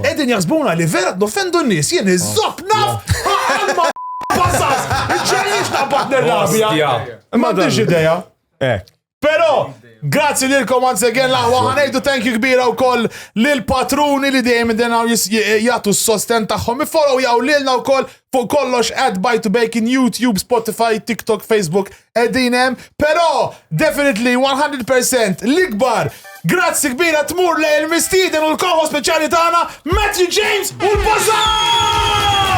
Edin jaħsbuna li vera d-offendu n-nis jien iż-zob naf. Għalma basas. Ċerix naqbat nirrabja. Ma d-dix ideja. Pero, grazzi lilkom once again laħwa ħanejdu thank you kbira u koll lil-patruni li dejjem denaw jgħatu s-sosten taħħom. Follow jaw lilna u koll fuq kollox @ByToBacon, YouTube, Spotify, TikTok, Facebook, edinem. Pero, definitely 100% l-ikbar. Grazzi kbira tmur lejl mistiden u l-koho speċjali tagħna Matthew James u l-Bazar!